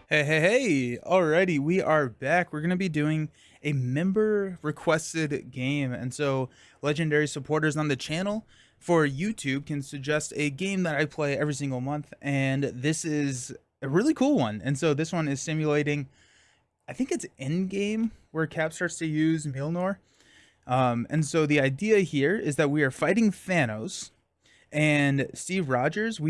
Hey, alrighty, we are back. We're gonna be doing a member requested game. And so legendary supporters on the channel for YouTube can suggest a game that I play every single month. And this is a really cool one. And so this one is simulating, I think it's in game where Cap starts to use Mjolnir. And so the idea here is that we are fighting Thanos and Steve Rogers.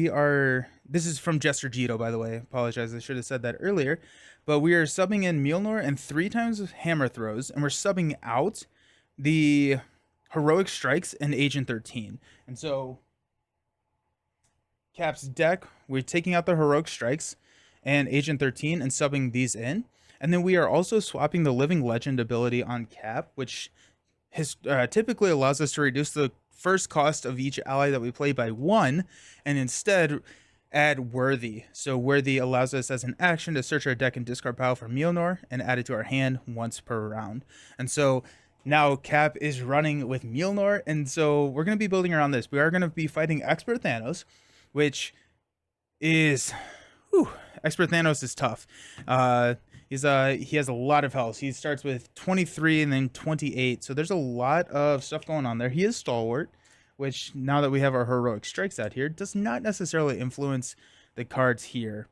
This is from Jester Jeeto, by the way. Apologize, I should have said that earlier. But we are subbing in Mjolnir and 3 times hammer throws, and we're subbing out the heroic strikes and Agent 13. And so Cap's deck, we're taking out the heroic strikes and Agent 13 and subbing these in. And then we are also swapping the living legend ability on Cap, which typically allows us to reduce the first cost of each ally that we play by 1, and instead add worthy. So worthy allows us as an action to search our deck and discard pile for Mjolnir and add it to our hand once per round. And so now Cap is running with Mjolnir, and so we're going to be building around this. We are going to be fighting Expert Thanos, which is Expert Thanos is tough. He has a lot of health. He starts with 23 and then 28. So there's a lot of stuff going on there. He is stalwart, which now that we have our heroic strikes out here, does not necessarily influence the cards here.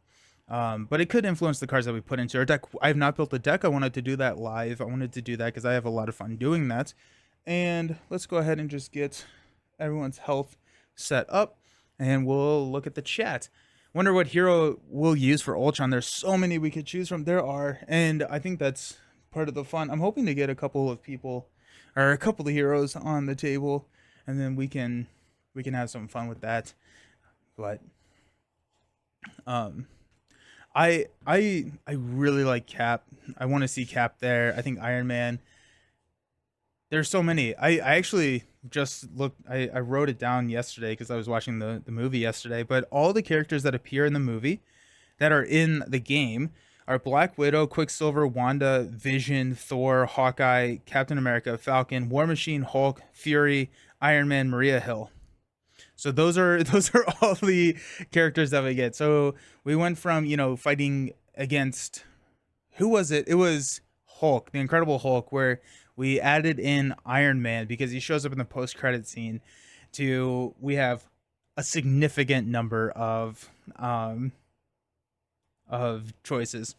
But it could influence the cards that we put into our deck. I have not built the deck. I wanted to do that live. I wanted to do that because I have a lot of fun doing that. And let's go ahead and just get everyone's health set up, and we'll look at the chat. Wonder what hero we'll use for Ultron. There's so many we could choose from. There are, and I think that's part of the fun. I'm hoping to get a couple of people, or a couple of heroes on the table, and then we can have some fun with that. But I really like Cap. I want to see Cap there. I think Iron Man. There's so many. I actually just looked. I wrote it down yesterday because I was watching the movie yesterday. But all the characters that appear in the movie that are in the game are Black Widow, Quicksilver, Wanda, Vision, Thor, Hawkeye, Captain America, Falcon, War Machine, Hulk, Fury, Iron Man, Maria Hill. So those are all the characters that we get. So we went from fighting against, who was it? It was Hulk, the Incredible Hulk, where we added in Iron Man because he shows up in the post-credit scene. We have a significant number of choices.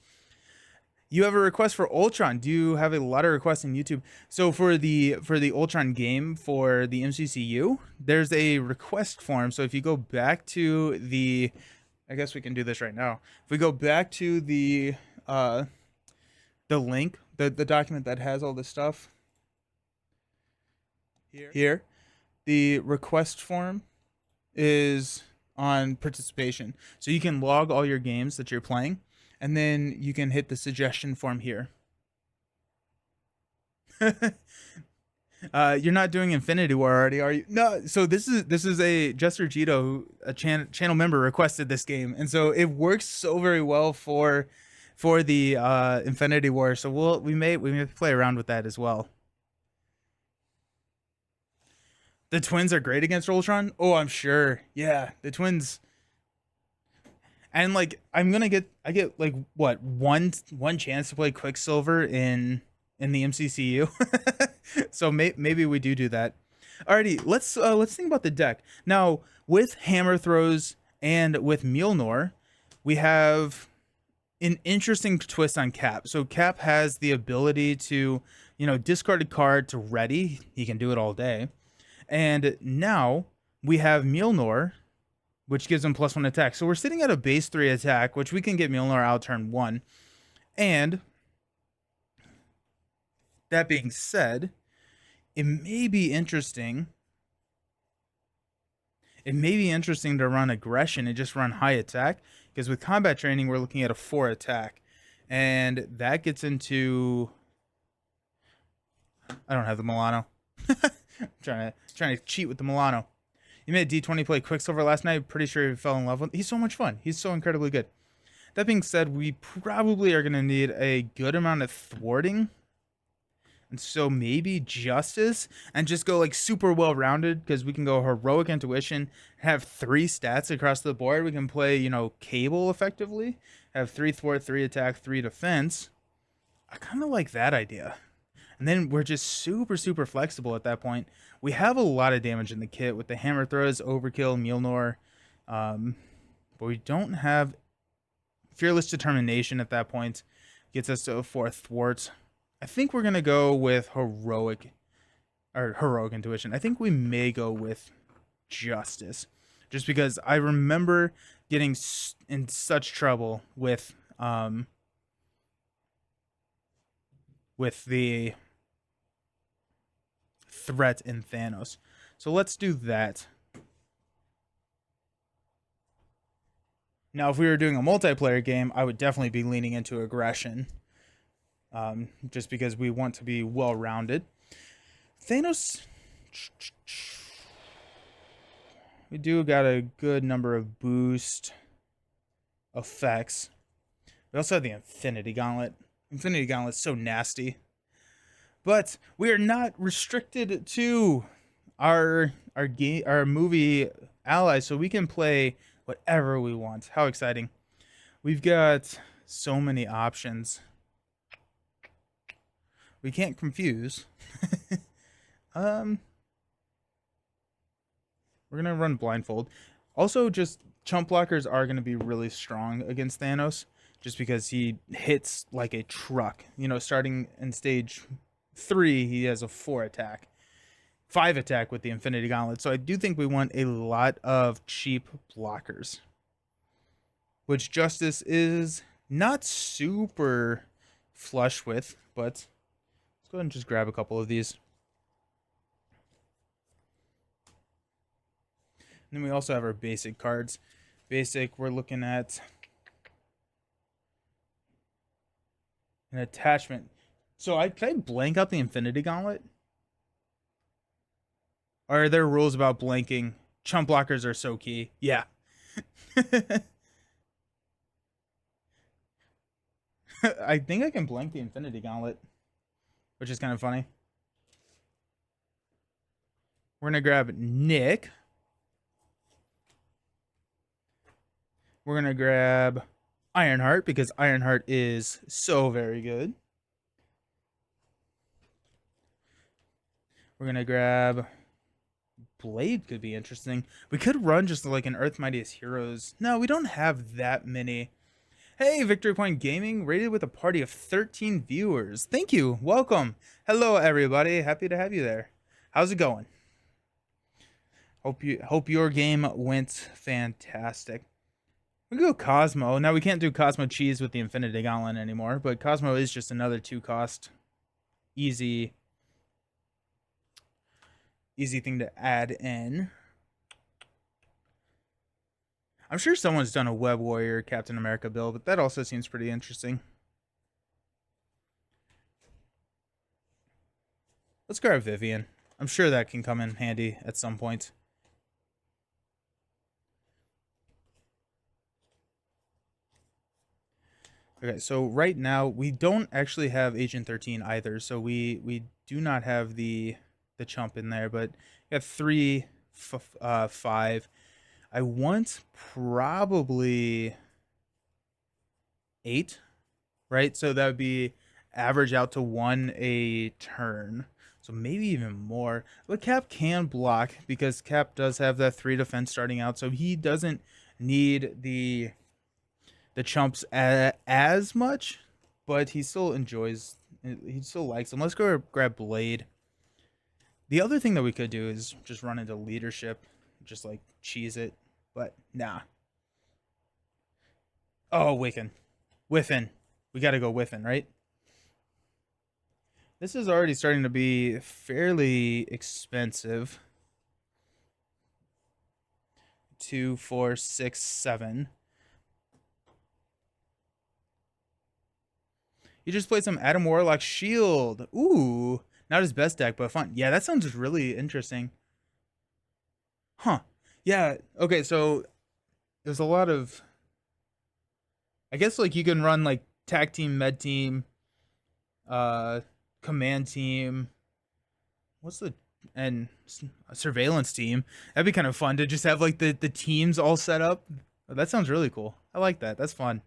You have a request for Ultron. Do you have a lot of requests in YouTube? So for the Ultron game for the MCCU, there's a request form. So if you go back to I guess we can do this right now. If we go back to the link, the document that has all this stuff here, the request form is on participation. So you can log all your games that you're playing, and then you can hit the suggestion form here. You're not doing Infinity War already, are you? No. So this is a Jester Jeeto, a channel member, requested this game, and so it works so very well for the Infinity War. So we may play around with that as well. The twins are great against Ultron. Oh, I'm sure. Yeah, the twins. And like I get like what one chance to play Quicksilver in the MCCU. So maybe we do that. Alrighty, let's think about the deck now. With hammer throws and with Mjolnir, we have an interesting twist on Cap. So Cap has the ability to discard a card to ready. He can do it all day. And now we have Mjolnir, which gives him +1 attack. So we're sitting at a base 3 attack, which we can get Mjolnir out turn 1. And that being said, it may be interesting. It may be interesting to run aggression and just run high attack, because with combat training, we're looking at a 4 attack. And that gets into... I don't have the Milano. trying to cheat with the Milano. You made D20 play Quicksilver last night. Pretty sure you fell in love with. He's so much fun. He's so incredibly good. That being said, we probably are going to need a good amount of thwarting. And so maybe Justice and just go like super well rounded because we can go Heroic Intuition, have 3 stats across the board. We can play, Cable effectively, have 3 thwart, 3 attack, 3 defense. I kind of like that idea. And then we're just super, super flexible at that point. We have a lot of damage in the kit with the hammer throws, overkill, Mjolnir. But we don't have fearless determination at that point. Gets us to a 4 thwart. I think we're gonna go with heroic intuition. I think we may go with justice, just because I remember getting in such trouble with the threat in Thanos. So let's do that. Now, if we were doing a multiplayer game, I would definitely be leaning into aggression, just because we want to be well-rounded. Thanos, we do got a good number of boost effects. We also have the Infinity Gauntlet. Infinity Gauntlet's so nasty. But we are not restricted to our movie allies, so we can play whatever we want. How exciting. We've got so many options. We can't confuse. We're gonna run blindfold. Also, just chump blockers are gonna be really strong against Thanos, just because he hits like a truck. Starting in stage 3, he has a 4 attack, 5 attack with the Infinity Gauntlet. So I do think we want a lot of cheap blockers, which Justice is not super flush with, but let's go ahead and just grab a couple of these. And then we also have our basic cards. Basic, we're looking at an attachment. So can I blank out the Infinity Gauntlet? Or are there rules about blanking? Chump blockers are so key. Yeah. I think I can blank the Infinity Gauntlet, which is kind of funny. We're going to grab Nick. We're going to grab Ironheart because Ironheart is so very good. We're going to grab Blade, could be interesting. We could run just like an Earth Mightiest Heroes. No, we don't have that many. Hey, Victory Point Gaming, rated with a party of 13 viewers. Thank you. Welcome. Hello, everybody. Happy to have you there. How's it going? Hope your game went fantastic. We go Cosmo. Now, we can't do Cosmo Cheese with the Infinity Gauntlet anymore, but Cosmo is just another 2-cost. Easy thing to add in. I'm sure someone's done a Web Warrior Captain America build, but that also seems pretty interesting. Let's grab Vivian. I'm sure that can come in handy at some point. Okay, so right now we don't actually have Agent 13 either, so we do not have the chump in there, but we have 3, 5. I want probably 8, right? So that would be average out to 1 a turn. So maybe even more. But Cap can block because Cap does have that 3 defense starting out, so he doesn't need the chumps as much, but he still enjoys, he still likes them. Let's go grab Blade. The other thing that we could do is just run into leadership, just like cheese it, but nah. Oh, Wiccan. Whiffin. We got to go Whiffin, right? This is already starting to be fairly expensive. 2, 4, 6, 7. You just played some Adam Warlock Shield. Ooh, not his best deck, but fun. Yeah, that sounds really interesting. Huh. Yeah, okay, so there's a lot of, I guess, like, you can run like tag team, med team, command team. What's the and a surveillance team? That'd be kind of fun to just have like the teams all set up. Oh, that sounds really cool. I like that. That's fun.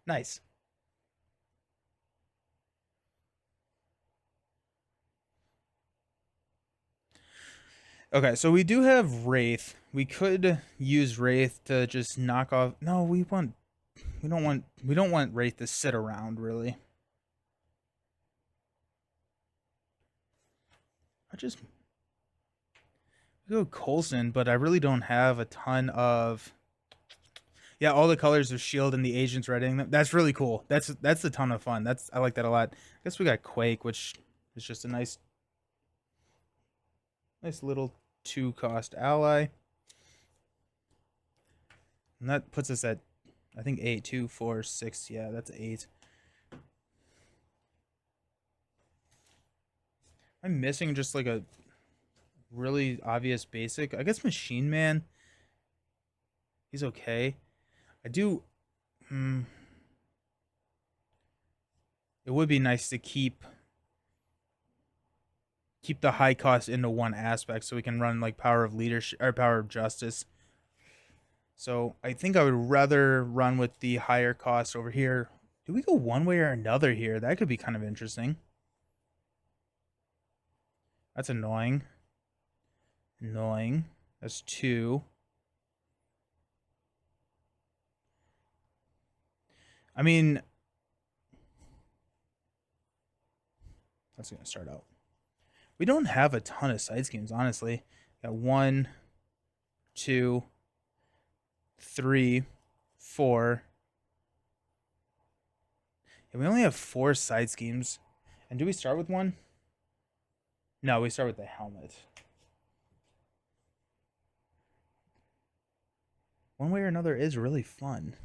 Nice. Okay, so we do have Wraith. We could use Wraith to just knock off. No, we don't want Wraith to sit around really. I just go Coulson, but I really don't have a ton of. Yeah, all the colors of Shield and the agents reading them. That's really cool. That's a ton of fun. I like that a lot. I guess we got Quake, which is just a nice little 2 cost ally. And that puts us at I think 8, 2, 4, 6. Yeah, that's 8. I'm missing just like a really obvious basic. I guess Machine Man. He's okay. I do. Hmm, it would be nice to keep the high cost into one aspect so we can run like power of leadership or power of justice. So I think I would rather run with the higher cost over here. Do we go one way or another here? That could be kind of interesting. That's annoying. Annoying. That's 2. I mean, that's gonna start out. We don't have a ton of side schemes, honestly. Got 1, 2, 3, 4. Yeah, we only have 4 side schemes. And do we start with one? No, we start with the helmet. One way or another is really fun.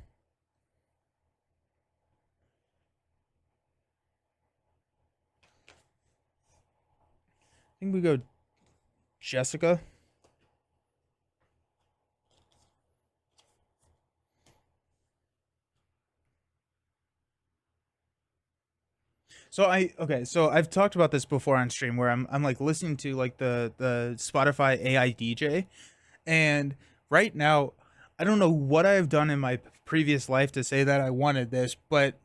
I think we go Jessica. So I've talked about this before on stream where I'm like listening to like the Spotify AI DJ, and right now I don't know what I've done in my previous life to say that I wanted this, but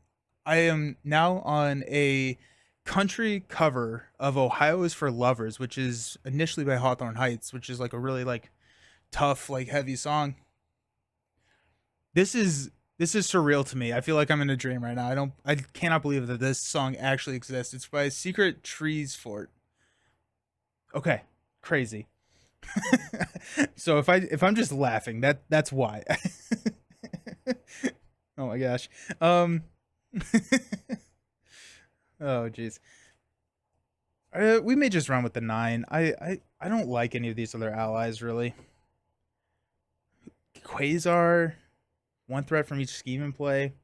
I am now on a country cover of Ohio is for Lovers, which is initially by Hawthorne Heights, which is like a really like tough, like heavy song. This is surreal to me. I feel like I'm in a dream right now. I cannot believe that this song actually exists. It's by Secret Trees Fort. Okay, crazy. So if I'm just laughing, that's why. Oh my gosh. Um oh jeez. We may just run with the 9. I don't like any of these other allies really. Quasar, 1 threat from each scheme in play.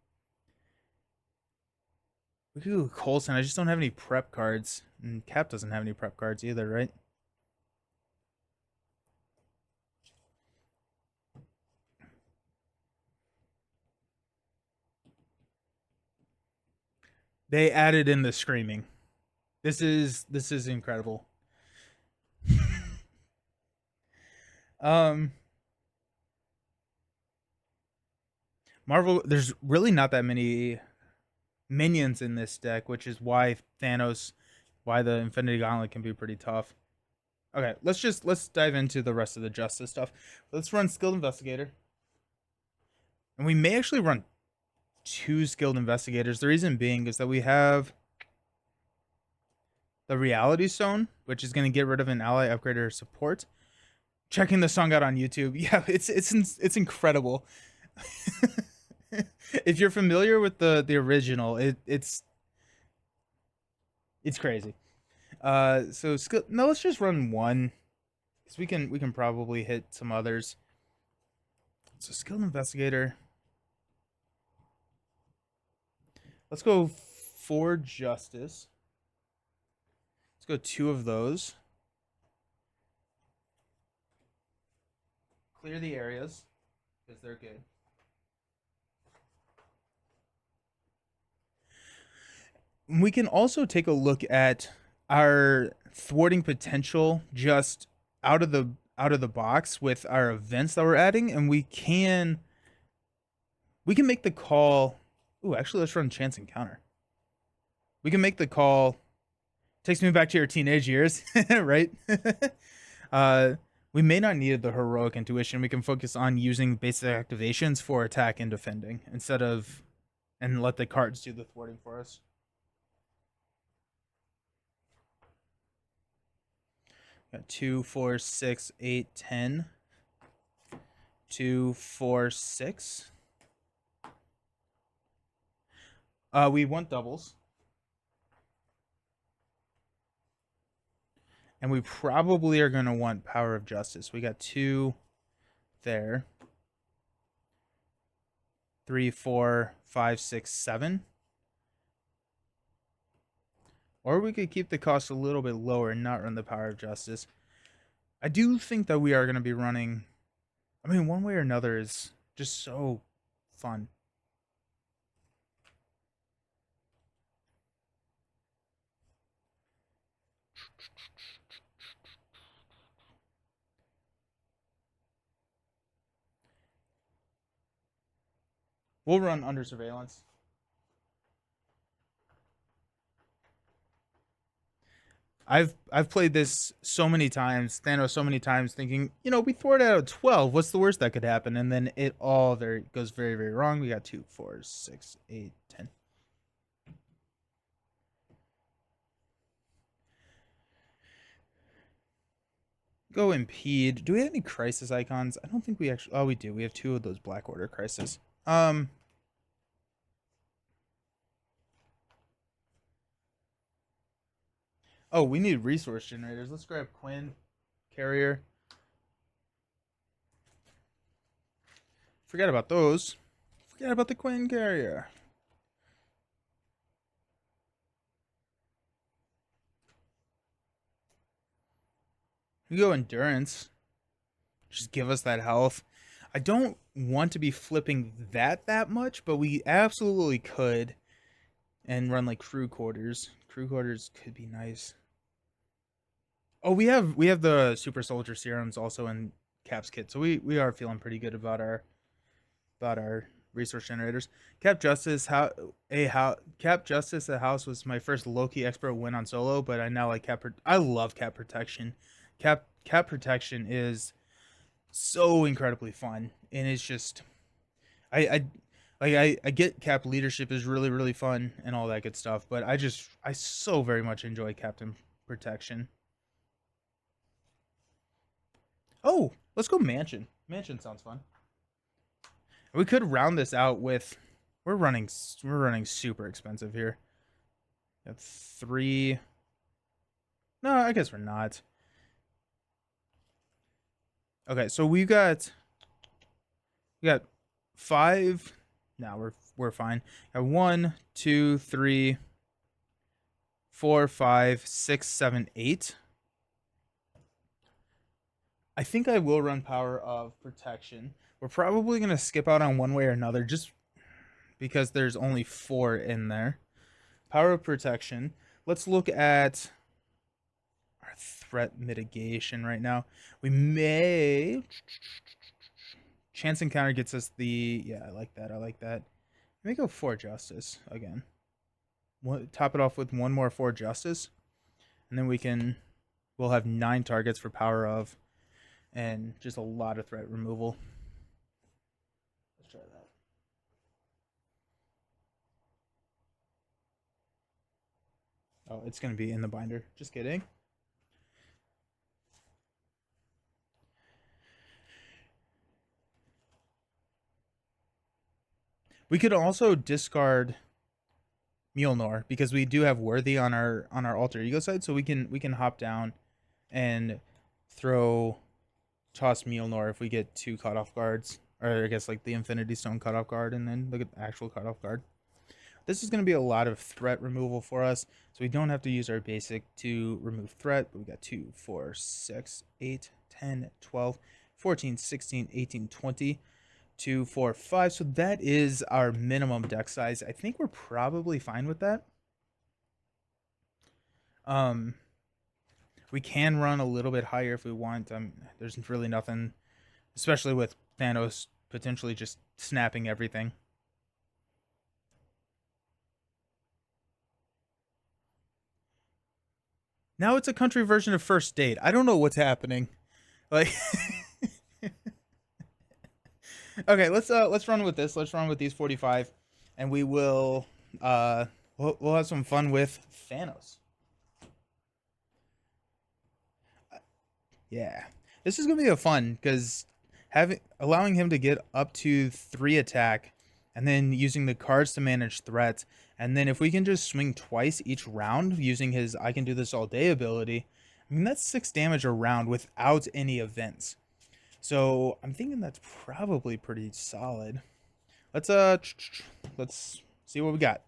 We could go Coulson. I just don't have any prep cards. And Cap doesn't have any prep cards either, right? They added in the screaming. This is incredible. Um Marvel, there's really not that many minions in this deck, which is why the Infinity Gauntlet can be pretty tough. Okay, let's dive into the rest of the Justice stuff. Let's run Skilled Investigator. And we may actually run 2 Skilled Investigators. The reason being is that we have the Reality Stone, which is going to get rid of an ally upgrader support. Checking the song out on YouTube. Yeah, it's incredible. If you're familiar with the original, it's crazy. So skill. No, let's just run 1 because we can probably hit some others. So Skilled Investigator. Let's go 4 Justice. Let's go 2 of those. Clear the areas because they're good. We can also take a look at our thwarting potential just out of the box with our events that we're adding, and we can make the call. Ooh, actually, let's run chance encounter. We can make the call. Takes me back to your teenage years, right? uh, we may not need the heroic intuition. We can focus on using basic activations for attack and defending instead of, and let the cards do the thwarting for us. Got 2, 4, 6, 8, 10. 2, 4, 6. We want doubles. And we probably are going to want Power of Justice. We got 2 there. 3, 4, 5, 6, 7. Or we could keep the cost a little bit lower and not run the Power of Justice. I do think that we are going to be running... I mean, one way or another is just so fun. We'll run Under Surveillance. I've played this so many times, Thanos so many times, thinking, we thwart out 12. What's the worst that could happen? And then it all goes very, very wrong. We got 2, 4, 6, 8, 10. Go impede. Do we have any crisis icons? I don't think we actually. Oh, we do. We have 2 of those Black Order crisis. Oh, we need resource generators. Let's grab Quinn, Carrier. Forget about those. Forget about the Quinn Carrier. We go Endurance. Just give us that health. I don't want to be flipping that much, but we absolutely could. And run like Crew Quarters. Crew Quarters could be nice. Oh, we have the Super Soldier Serums also in Cap's kit, so we are feeling pretty good about our resource generators. Cap Justice Cap Justice a house was my first Loki expert win on solo, but I now like I love Cap Protection. Cap Protection is so incredibly fun, and it's just I get Cap leadership is really, really fun and all that good stuff, but I so very much enjoy Captain Protection. Oh, let's go Mansion. Mansion sounds fun. We could round this out with we're running super expensive here. Got 3. No, I guess we're not. Okay, so we got 5. No, we're fine. Got 1, 2, 3, 4, 5, 6, 7, 8. I think I will run Power of Protection. We're probably going to skip out on one way or another just because there's only 4 in there. Power of Protection. Let's look at our threat mitigation right now. We may... Chance Encounter gets us the... Yeah, I like that. Let me go 4 Justice again. Top it off with 1 more 4 Justice. And then we'll have 9 targets for Power of. And just a lot of threat removal. Let's try that. Oh, it's going to be in the binder. Just kidding. We could also discard Mjolnir because we do have Worthy on our alter ego side, so we can hop down and toss Mjolnir if we get 2 cutoff guards, or I guess like the Infinity Stone cutoff guard, and then look at the actual cutoff guard. This is going to be a lot of threat removal for us, so we don't have to use our basic to remove threat, but we got 2, 4, 6, 8, 10, 12, 14, 16, 18, 20, 2, 4, 5. So that is our minimum deck size. I think we're probably fine with that. Um, we can run a little bit higher if we want. There's really nothing, especially with Thanos potentially just snapping everything. Now it's a country version of First Date. I don't know what's happening. Like, okay, let's run with this. Let's run with these 45, and we will we'll have some fun with Thanos. Yeah, this is gonna be a fun because allowing him to get up to 3 attack, and then using the cards to manage threats, and then if we can just swing twice each round using his "I can do this all day" ability, I mean that's 6 damage a round without any events. So I'm thinking that's probably pretty solid. Let's see what we got.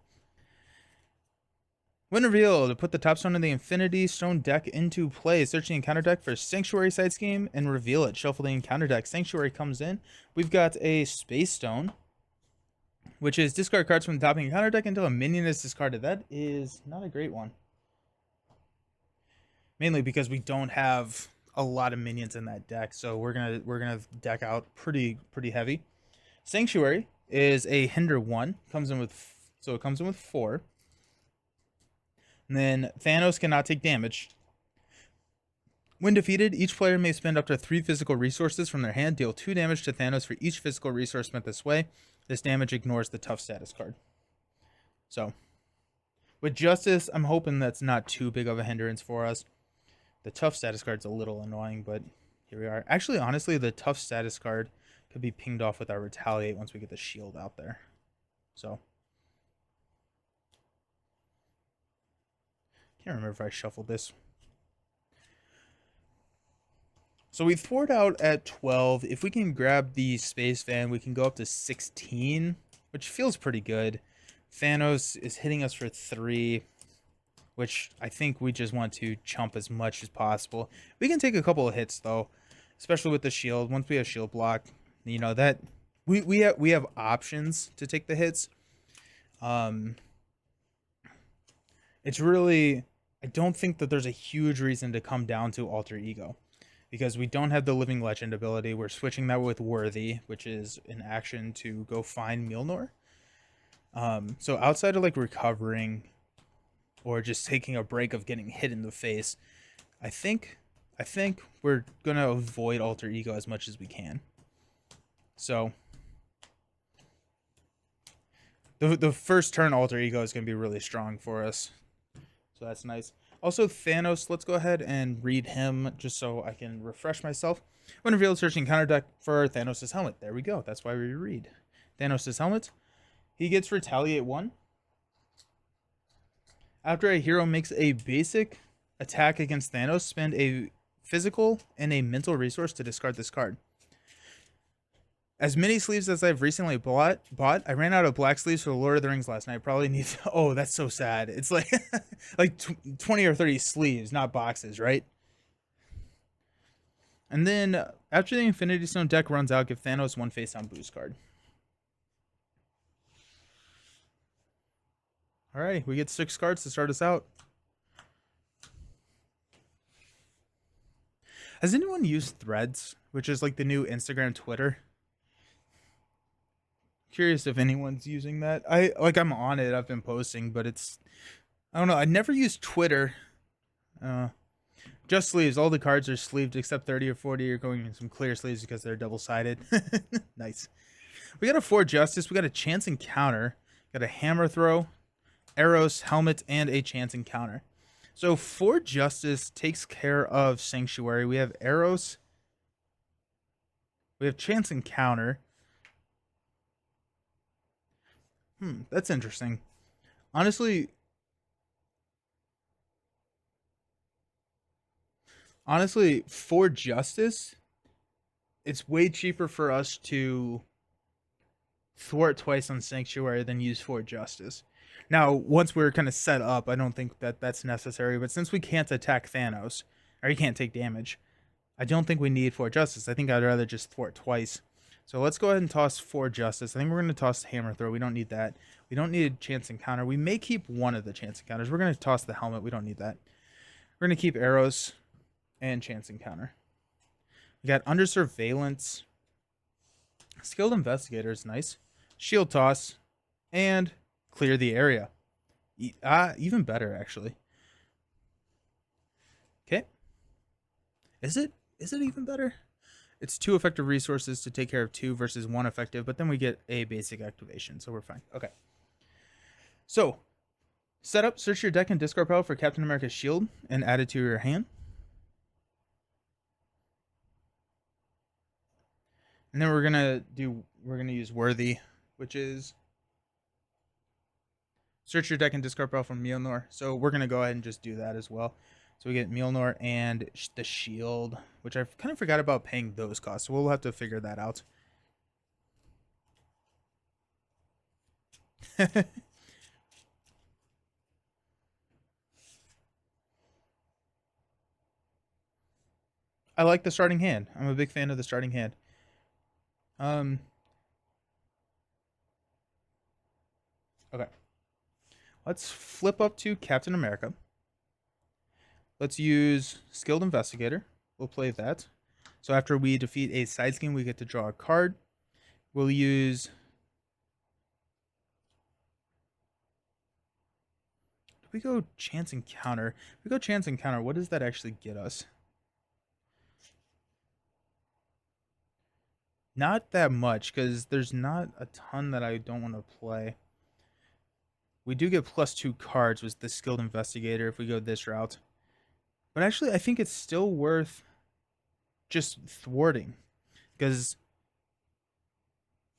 When revealed, to put the top stone of the Infinity Stone deck into play, search the encounter deck for Sanctuary side scheme and reveal it. Shuffle the encounter deck. Sanctuary comes in. We've got a Space Stone, which is discard cards from the top of the encounter deck until a minion is discarded. That is not a great one. Mainly because we don't have a lot of minions in that deck, so we're gonna deck out pretty heavy. Sanctuary is a hinder 1. It comes in with 4. And then Thanos cannot take damage. When defeated, each player may spend up to 3 physical resources from their hand, deal 2 damage to Thanos for each physical resource spent this way. This damage ignores the tough status card. So, with Justice, I'm hoping that's not too big of a hindrance for us. The tough status card's a little annoying, but here we are. Actually, honestly, the tough status card could be pinged off with our Retaliate once we get the shield out there. So, can't remember if I shuffled this. So we thwart out at 12. If we can grab the Space Fan, we can go up to 16, which feels pretty good. Thanos is hitting us for 3, which I think we just want to chump as much as possible. We can take a couple of hits, though, especially with the shield. Once we have shield block, you know, that we have options to take the hits. It's really... I don't think that there's a huge reason to come down to Alter Ego, because we don't have the Living Legend ability. We're switching that with Worthy, which is an action to go find Mjolnir. So outside of like recovering or just taking a break of getting hit in the face, I think we're gonna avoid Alter Ego as much as we can. So the first turn Alter Ego is gonna be really strong for us. So that's nice. Also, Thanos, let's go ahead and read him just so I can refresh myself. When revealed, searching counter deck for Thanos' helmet. There we go. That's why we read. Thanos' helmet. He gets Retaliate 1. After a hero makes a basic attack against Thanos, spend a physical and a mental resource to discard this card. As many sleeves as I've recently bought, I ran out of black sleeves for the Lord of the Rings last night. Probably need to, oh, that's so sad. It's like like 20 or 30 sleeves, not boxes, right? And then after the Infinity Stone deck runs out, give Thanos 1 face-down boost card. Alright, we get 6 cards to start us out. Has anyone used Threads, which is like the new Instagram, Twitter? Curious if anyone's using that. I'm on it. I've been posting, but I don't know. I never used Twitter. Just sleeves. All the cards are sleeved except 30 or 40 are going in some clear sleeves because they're double-sided. Nice. We got a 4 Justice. We got a Chance Encounter. Got a Hammer Throw, Arrows, Helmet, and a Chance Encounter. So 4 Justice takes care of Sanctuary. We have Arrows. We have Chance Encounter. That's interesting. Honestly, for Justice, it's way cheaper for us to thwart twice on Sanctuary than use 4 Justice. Now, once we're kind of set up, I don't think that that's necessary, but since we can't attack Thanos, or he can't take damage, I don't think we need 4 Justice. I think I'd rather just thwart twice. So let's go ahead and toss 4 Justice. I think we're going to toss Hammer Throw. We don't need that. We don't need Chance Encounter. We may keep one of the Chance Encounters. We're going to toss the Helmet. We don't need that. We're going to keep arrows and chance encounter. We got under surveillance. Skilled investigator is nice. Shield toss. And clear the area. Even better, actually. Okay. Is it even better? It's 2 effective resources to take care of 2 versus 1 effective, but then we get a basic activation, so we're fine. Okay. So, set up, search your deck and discard pile for Captain America's shield and add it to your hand. And then we're gonna use Worthy, which is search your deck and discard pile from Mjolnir. So we're gonna go ahead and just do that as well. So we get Mjolnir and the shield, which I kind of forgot about paying those costs. So we'll have to figure that out. I like the starting hand. I'm a big fan of the starting hand. Okay. Let's flip up to Captain America. Let's use Skilled Investigator. We'll play that. So after we defeat a side scheme, we get to draw a card. We'll use... Do we go Chance Encounter? If we go Chance Encounter, what does that actually get us? Not that much, because there's not a ton that I don't want to play. We do get +2 cards with the Skilled Investigator if we go this route. But actually, I think it's still worth just thwarting. Because,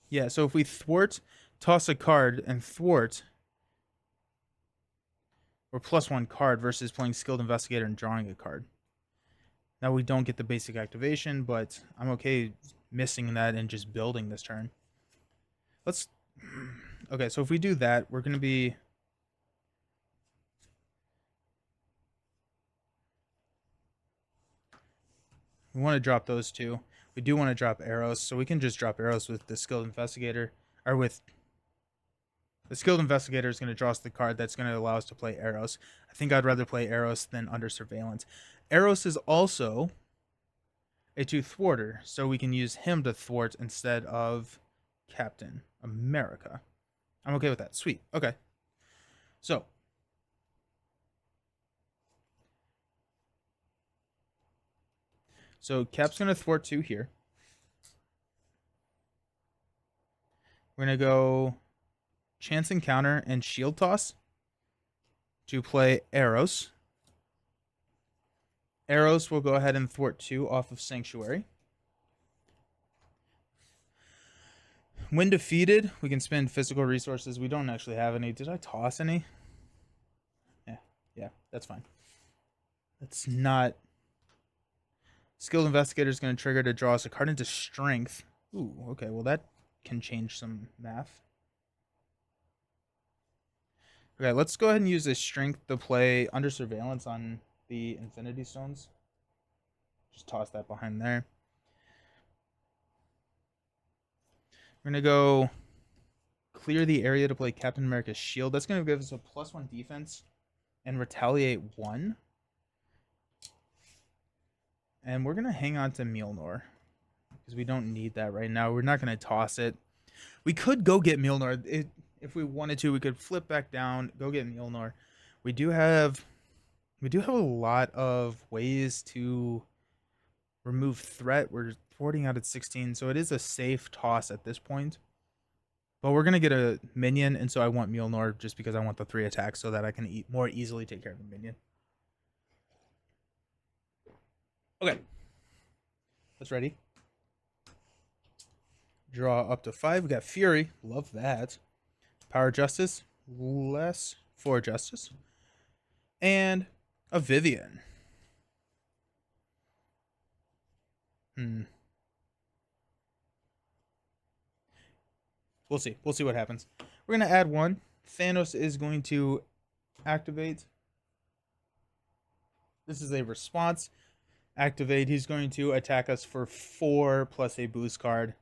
yeah, so if we thwart, toss a card, and thwart, we're +1 card versus playing Skilled Investigator and drawing a card. Now we don't get the basic activation, but I'm okay missing that and just building this turn. Let's... Okay, so if we do that, we're going to be... We want to drop those 2. We do want to drop arrows, so we can just drop arrows with the Skilled Investigator. Or with... The Skilled Investigator is going to draw us the card that's going to allow us to play arrows. I think I'd rather play arrows than under surveillance. Arrows is also a 2 thwarter, so we can use him to thwart instead of Captain America. I'm okay with that. Sweet. Okay. So. So Cap's going to thwart 2 here. We're going to go Chance Encounter and Shield Toss to play arrows. Arrows will go ahead and thwart 2 off of Sanctuary. When defeated, we can spend physical resources. We don't actually have any. Did I toss any? Yeah, that's fine. That's not... Skilled Investigator is going to trigger to draw us a card into Strength. Ooh, okay, well that can change some math. Okay, let's go ahead and use this Strength to play Under Surveillance on the Infinity Stones. Just toss that behind there. We're going to go clear the area to play Captain America's shield. That's going to give us a +1 defense and retaliate 1. And we're going to hang on to Mjolnir because we don't need that right now. We're not going to toss it. We could go get Mjolnir. If we wanted to, we could flip back down, go get Mjolnir. We do have a lot of ways to remove threat. We're thwarting out at 16, so it is a safe toss at this point. But we're going to get a minion, and so I want Mjolnir just because I want the 3 attacks so that I can more easily take care of a minion. Okay. That's ready. Draw up to 5. We got Fury. Love that. Power Justice. Less for Justice. And a Vivian. We'll see. We'll see what happens. We're going to add 1. Thanos is going to activate. This is a response. Activate. He's going to attack us for 4 plus a boost card.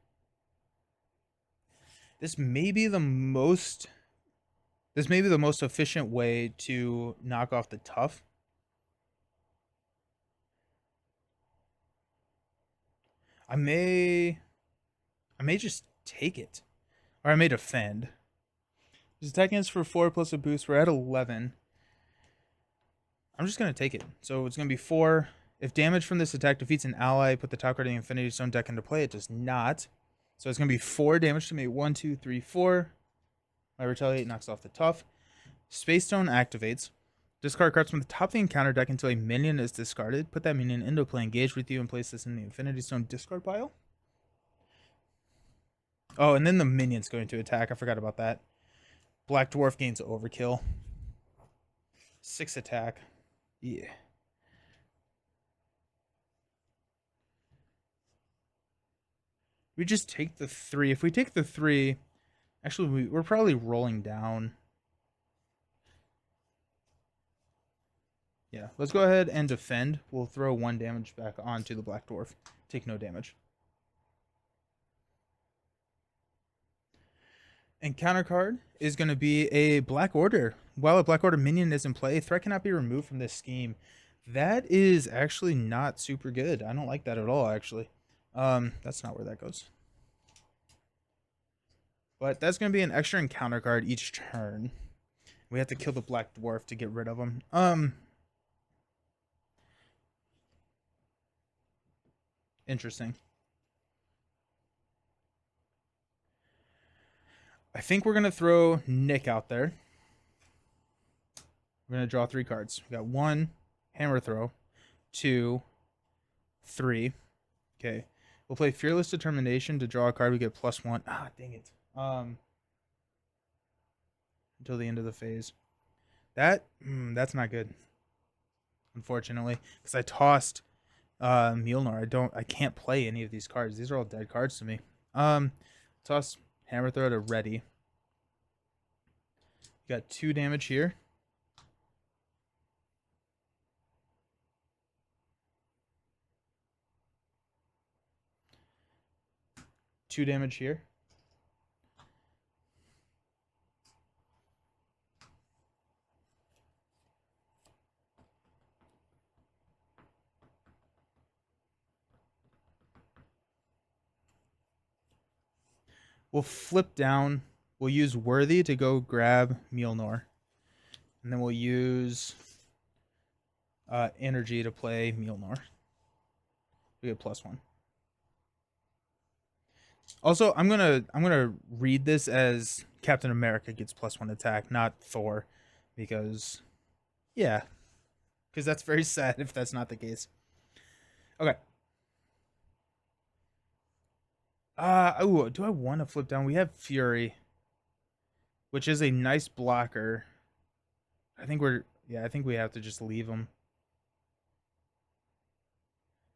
This may be the most efficient way to knock off the tough. I may just take it. Or I may defend. His attacking is for 4 plus a boost. We're at 11. I'm just going to take it. So it's going to be 4. If damage from this attack defeats an ally, put the top card of the Infinity Stone deck into play. It does not. So it's going to be 4 damage to me. 1, 2, 3, 4. My Retaliate knocks off the tough. Space Stone activates. Discard cards from the top of the encounter deck until a minion is discarded. Put that minion into play, engage with you, and place this in the Infinity Stone discard pile. Oh, and then the minion's going to attack. I forgot about that. Black Dwarf gains overkill. 6 attack. Yeah. We just take the 3. If we take the 3, actually, we're probably rolling down. Yeah, let's go ahead and defend. We'll throw 1 damage back onto the Black Dwarf. Take no damage. And counter card is going to be a Black Order. While a Black Order minion is in play, threat cannot be removed from this scheme. That is actually not super good. I don't like that at all, actually. That's not where that goes. But that's going to be an extra encounter card each turn. We have to kill the Black Dwarf to get rid of him. Interesting. I think we're going to throw Nick out there. We're going to draw 3 cards. We got 1, Hammer Throw, 2, 3. Okay. We'll play Fearless Determination to draw a card. We get +1. Ah, dang it. Until the end of the phase. That's not good. Unfortunately, because I tossed Mjolnir. I can't play any of these cards. These are all dead cards to me. Toss Hammer Throw to ready. You got 2 damage here. Two damage here. We'll flip down. We'll use Worthy to go grab Mjolnir. And then we'll use Energy to play Mjolnir. We get +1. Also, I'm gonna read this as Captain America gets +1 attack, not Thor, because that's very sad if that's not the case. Okay. Oh, do I want to flip down? We have Fury, which is a nice blocker. I think we have to just leave him.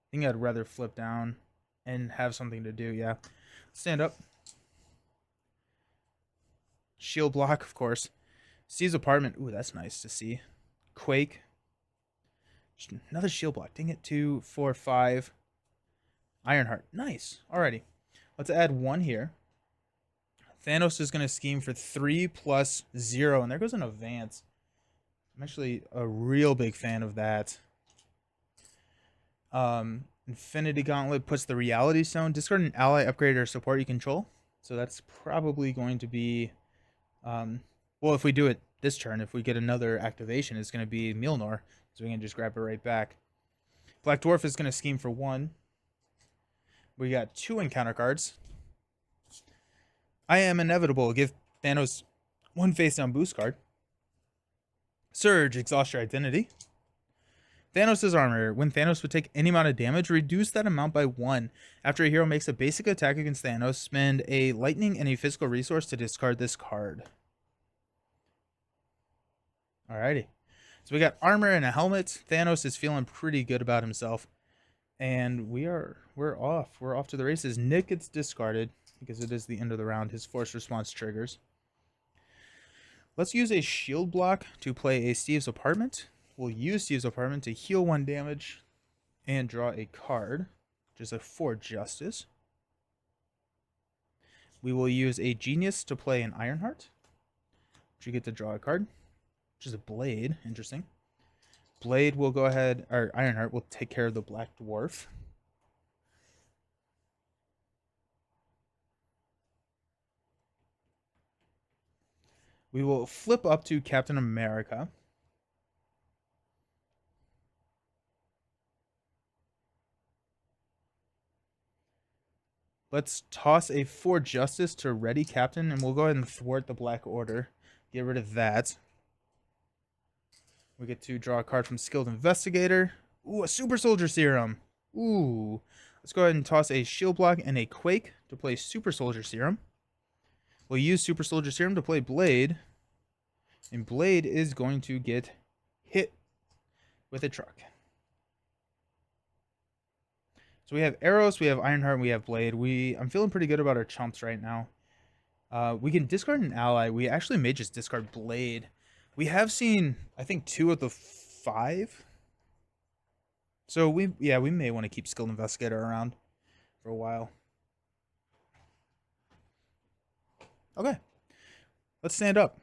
I think I'd rather flip down and have something to do. Yeah. Stand up. Shield block, of course. Steve's apartment. Ooh, that's nice to see. Quake. Another shield block. Dang it. 2, 4, 5. Ironheart. Nice. Alrighty. Let's add 1 here. Thanos is going to scheme for 3 plus 0. And there goes an advance. I'm actually a real big fan of that. Infinity Gauntlet puts the Reality Stone. Discard an ally, upgrade, or support you control. So that's probably going to be... well, if we do it this turn, if we get another activation, it's going to be Mjolnir. So we can just grab it right back. Black Dwarf is going to scheme for 1. We got 2 encounter cards. I Am Inevitable. Give Thanos 1 face-down boost card. Surge. Exhaust your identity. Thanos' armor. When Thanos would take any amount of damage, reduce that amount by 1. After a hero makes a basic attack against Thanos, spend a lightning and a physical resource to discard this card. Alrighty. So we got armor and a helmet. Thanos is feeling pretty good about himself. And we're off. We're off to the races. Nick gets discarded because it is the end of the round. His force response triggers. Let's use a shield block to play a Steve's Apartment. We'll use Steve's Apartment to heal 1 damage and draw a card, which is a 4 Justice. We will use a Genius to play an Ironheart, which you get to draw a card, which is a Blade. Interesting. Blade will go ahead, or Ironheart will take care of the Black Dwarf. We will flip up to Captain America. Let's toss a 4 Justice to ready Captain, and we'll go ahead and thwart the Black Order. Get rid of that. We get to draw a card from Skilled Investigator. Ooh, a Super Soldier Serum. Ooh. Let's go ahead and toss a Shield Block and a Quake to play Super Soldier Serum. We'll use Super Soldier Serum to play Blade. And Blade is going to get hit with a truck. So we have Arrows, we have Ironheart, and we have Blade. I'm feeling pretty good about our chumps right now. We can discard an ally. We actually may just discard Blade. We have seen, I think, 2 of the 5. So we may want to keep Skilled Investigator around for a while. Okay. Let's stand up.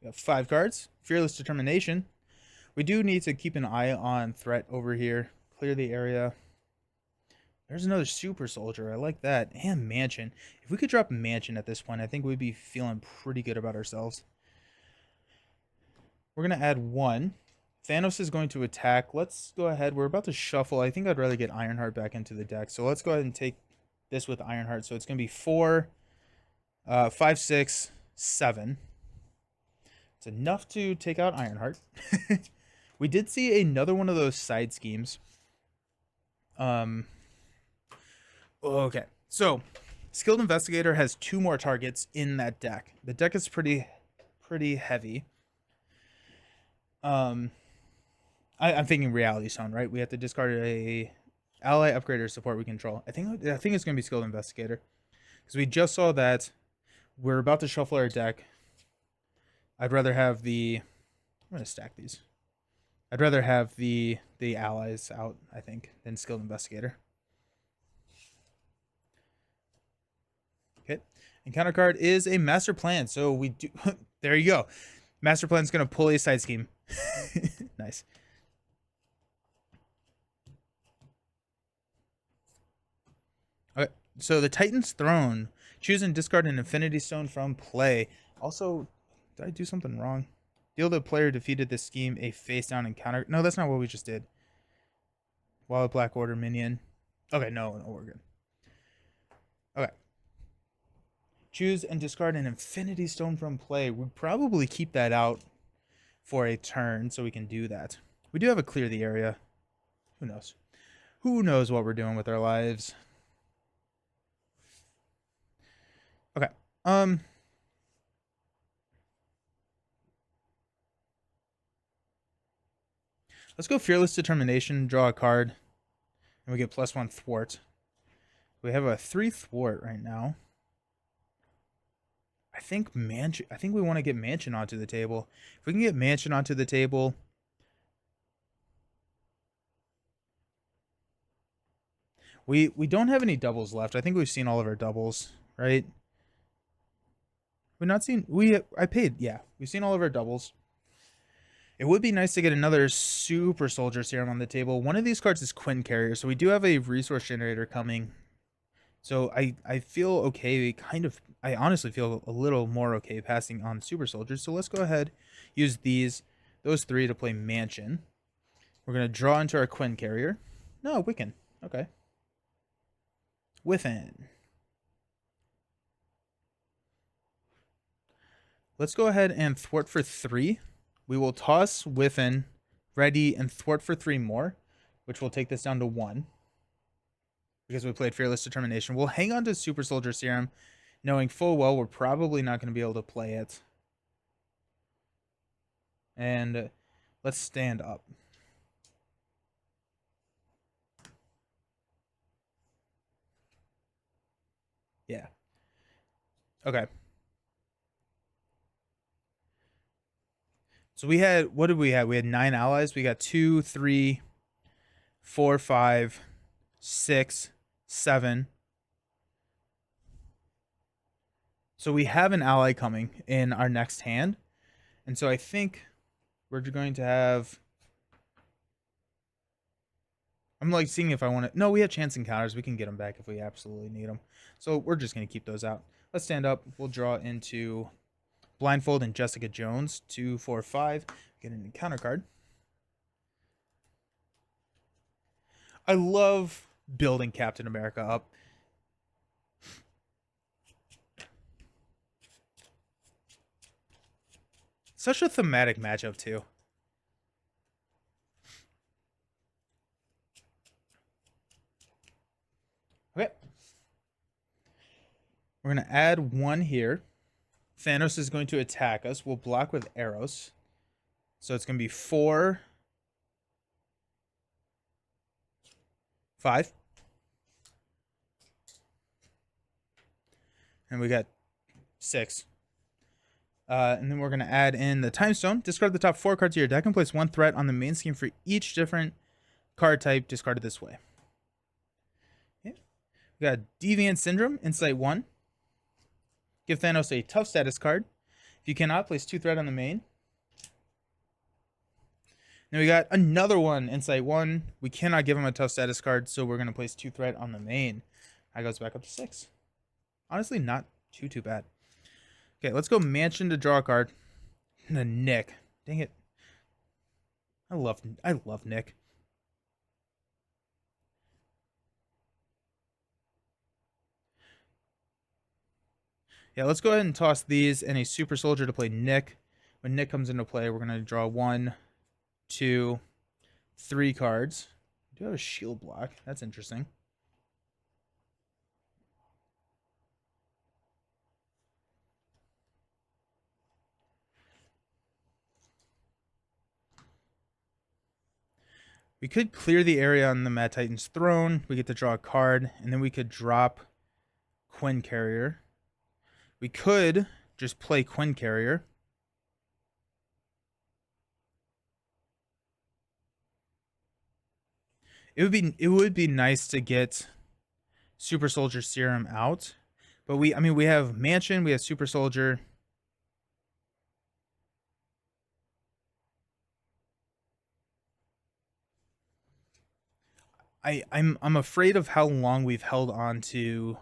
We have 5 cards. Fearless Determination. We do need to keep an eye on threat over here. Clear the area. There's another Super Soldier. I like that. And Mansion. If we could drop Mansion at this point, I think we'd be feeling pretty good about ourselves. We're going to add 1. Thanos is going to attack. Let's go ahead. We're about to shuffle. I think I'd rather get Ironheart back into the deck. So let's go ahead and take this with Ironheart. So it's going to be 4, 5, 6, 7. It's enough to take out Ironheart. We did see another one of those side schemes. Okay. So, Skilled Investigator has 2 more targets in that deck. The deck is pretty heavy. I'm thinking Reality Stone, right? We have to discard a ally, upgrade, or support we control. I think it's going to be Skilled Investigator. Because we just saw that we're about to shuffle our deck. I'd rather have the... I'm going to stack these. I'd rather have the allies out, I think, than Skilled Investigator. Okay. And counter card is a Master Plan. So we do... There you go. Master Plan's going to pull a side scheme. Nice. Okay. So the Titan's Throne. Choose and discard an Infinity Stone from play. Also, did I do something wrong? Deal the player defeated this scheme a face down encounter. No, that's not what we just did. Wild Black Order minion. Okay, no, we're good. Okay. Choose and discard an Infinity Stone from play. We'd probably keep that out for a turn so we can do that. We do have a clear the area. Who knows? Who knows what we're doing with our lives? Okay. Let's go Fearless Determination, draw a card, and we get +1 thwart. We have a 3 thwart right now. I think we want to get Mansion onto the table. If we can get Mansion onto the table, we don't have any doubles left. I think we've seen all of our doubles, right? We've not seen yeah, we've seen all of our doubles. It would be nice to get another Super Soldier Serum on the table. One of these cards is Quinn Carrier, so we do have a resource generator coming. So I feel okay, I honestly feel a little more okay passing on Super Soldiers. So let's go ahead, use those 3 to play Mansion. We're going to draw into our Quinn Carrier. No, Wiccan. Okay. Within. Let's go ahead and thwart for 3. We will toss Within, ready, and thwart for 3 more, which will take this down to 1. Because we played Fearless Determination. We'll hang on to Super Soldier Serum, knowing full well we're probably not going to be able to play it. And let's stand up. Yeah. Okay. So we had, what did we have? We had 9 allies. We got 2, 3, 4, 5, 6, 7. So we have an ally coming in our next hand. And so I think we're going to have... I'm like seeing if I want to... No, we have chance encounters. We can get them back if we absolutely need them. So we're just going to keep those out. Let's stand up. We'll draw into Blindfold and Jessica Jones. 2, 4, 5. Get an encounter card. I love building Captain America up. Such a thematic matchup, too. Okay. We're going to add 1 here. Thanos is going to attack us. We'll block with arrows. So it's going to be 4, 5. And we got 6. And then we're going to add in the Time Stone. Discard the top 4 cards of your deck and place 1 threat on the main scheme for each different card type discarded this way. Okay. We got Deviant Syndrome, Insight 1. Give Thanos a tough status card. If you cannot, place 2 threat on the main. Then we got another one, Insight 1. We cannot give him a tough status card, so we're going to place 2 threat on the main. That goes back up to 6. Honestly, not too bad. Okay, let's go Mansion to draw a card. And a Nick. Dang it. I love Nick. Yeah, let's go ahead and toss these and a Super Soldier to play Nick. When Nick comes into play, we're going to draw 1, 2, 3 cards. We do have a shield block. That's interesting. We could clear the area on the Mad Titan's throne. We get to draw a card, and then we could drop Quinn Carrier. We could just play Quinn Carrier. It would be nice to get Super Soldier Serum out, but we have Mansion, we have Super Soldier. I'm afraid of how long we've held on to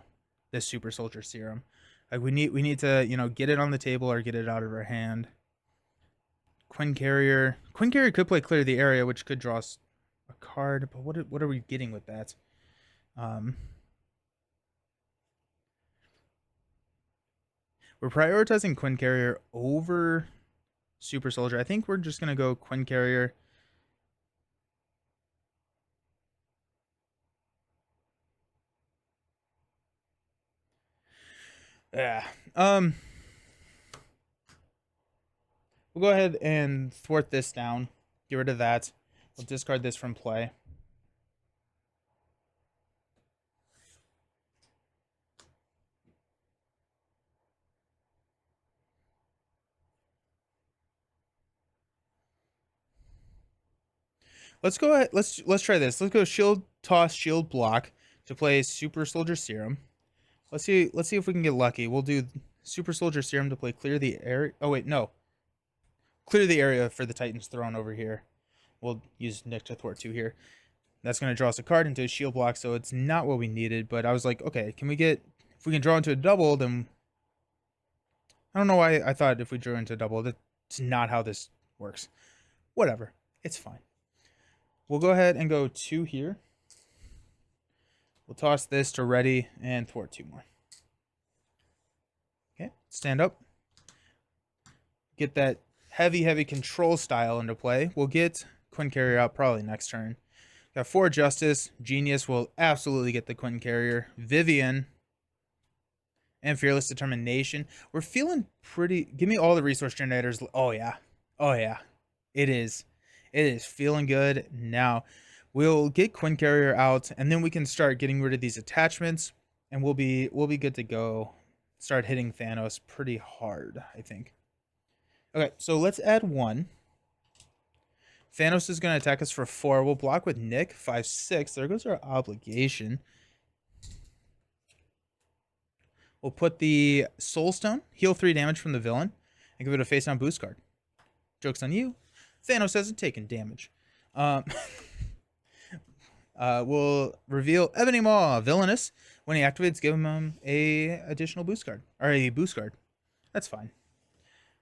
this Super Soldier Serum. Like we need to, get it on the table or get it out of our hand. Quinn Carrier could play Clear the Area, which could draw us a card, but what are we getting with that? We're prioritizing Quinn Carrier over Super Soldier. I think we're just gonna go Quinn Carrier. Yeah. We'll go ahead and thwart this down. Get rid of that. We'll discard this from play. Let's go ahead. Let's try this. Let's go shield toss, shield block to play Super Soldier Serum. Let's see if we can get lucky. We'll do Super Soldier Serum to play Clear the Area. Oh wait, no. Clear the Area for the Titan's throne over here. We'll use Nick to thwart 2 here. That's going to draw us a card into a shield block, so it's not what we needed. But I was like, okay, if we can draw into a double, then I don't know why I thought if we drew into a double. That's not how this works. Whatever, it's fine. We'll go ahead and go 2 here. We'll toss this to ready and thwart 2 more. Okay, stand up. Get that heavy control style into play. We'll get Quinn Carrier out probably next turn. Got 4 Justice. Genius will absolutely get the Quinn Carrier. Vivian and Fearless Determination. We're feeling pretty. Give me all the resource generators. Oh yeah. It is feeling good now. We'll get Quinn Carrier out, and then we can start getting rid of these attachments, and we'll be good to go. Start hitting Thanos pretty hard, I think. Okay, so let's add 1. Thanos is going to attack us for 4. We'll block with Nick, 5, 6. There goes our obligation. We'll put the Soul Stone, heal 3 damage from the villain, and give it a face-down boost card. Joke's on you. Thanos hasn't taken damage. We'll reveal Ebony Maw, Villainous. When he activates, give him a additional boost card. Or a boost card. That's fine.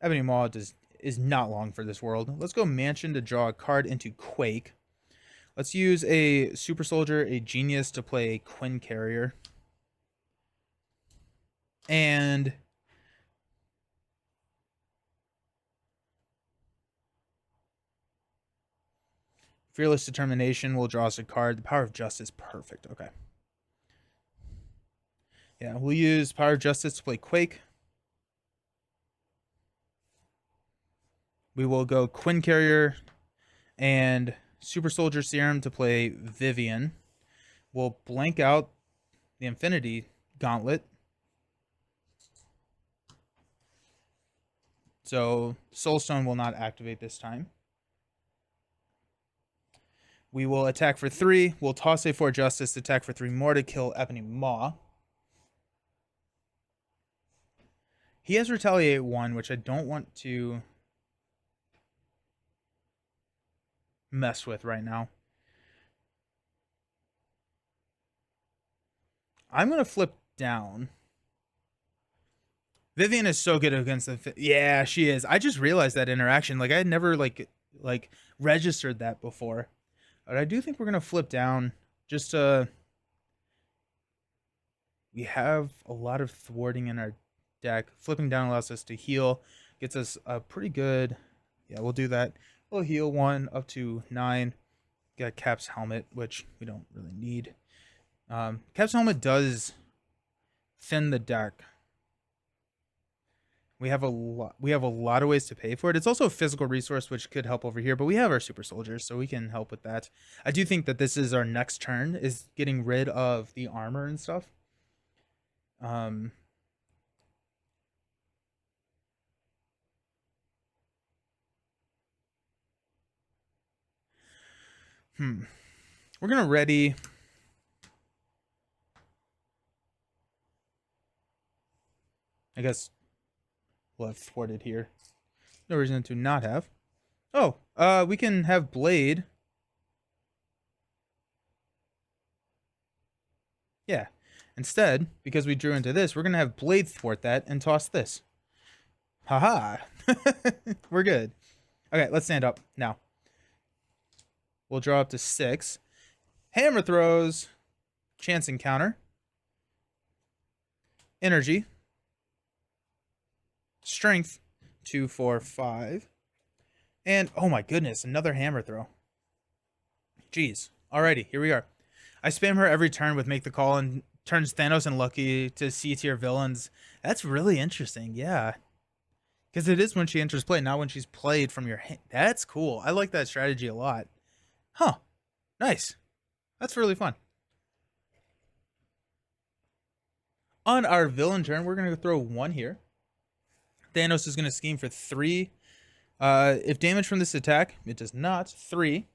Ebony Maw is not long for this world. Let's go Mansion to draw a card into Quake. Let's use a Super Soldier, a Genius to play Quinn Carrier. And Fearless Determination will draw us a card. The Power of Justice, perfect. Okay. Yeah, we'll use Power of Justice to play Quake. We will go Quinn Carrier and Super Soldier Serum to play Vivian. We'll blank out the Infinity Gauntlet. So Soulstone will not activate this time. We will attack for 3. We'll toss a 4 Justice to attack for 3 more to kill Ebony Maw. He has Retaliate 1, which I don't want to mess with right now. I'm going to flip down. Vivian is so good against the... Yeah, she is. I just realized that interaction. Like, I had never, like registered that before. But I do think we're going to flip down just to... We have a lot of thwarting in our deck. Flipping down allows us to heal. Gets us a pretty good... Yeah, we'll do that. We'll heal 1 up to 9. Got Cap's Helmet, which we don't really need. Cap's Helmet does thin the deck. We have a lot of ways to pay for it. It's also a physical resource, which could help over here, but we have our super soldiers, so we can help with that. I do think that this is our next turn, is getting rid of the armor and stuff. We're gonna ready. I guess we'll have thwarted here. No reason to not have. Oh, we can have Blade. Yeah. Instead, because we drew into this, we're going to have Blade thwart that and toss this. Haha. We're good. Okay, let's stand up now. We'll draw up to 6. Hammer throws. Chance encounter. Energy. Strength. 2, 4, 5. And, oh my goodness, another hammer throw. Jeez. Alrighty, here we are. I spam her every turn with Make the Call and turns Thanos and Lucky to C-tier villains. That's really interesting, yeah. Because it is when she enters play, not when she's played from your hand. That's cool. I like that strategy a lot. Huh. Nice. That's really fun. On our villain turn, we're going to throw 1 here. Thanos is going to scheme for 3. If damage from this attack, it does not. 3.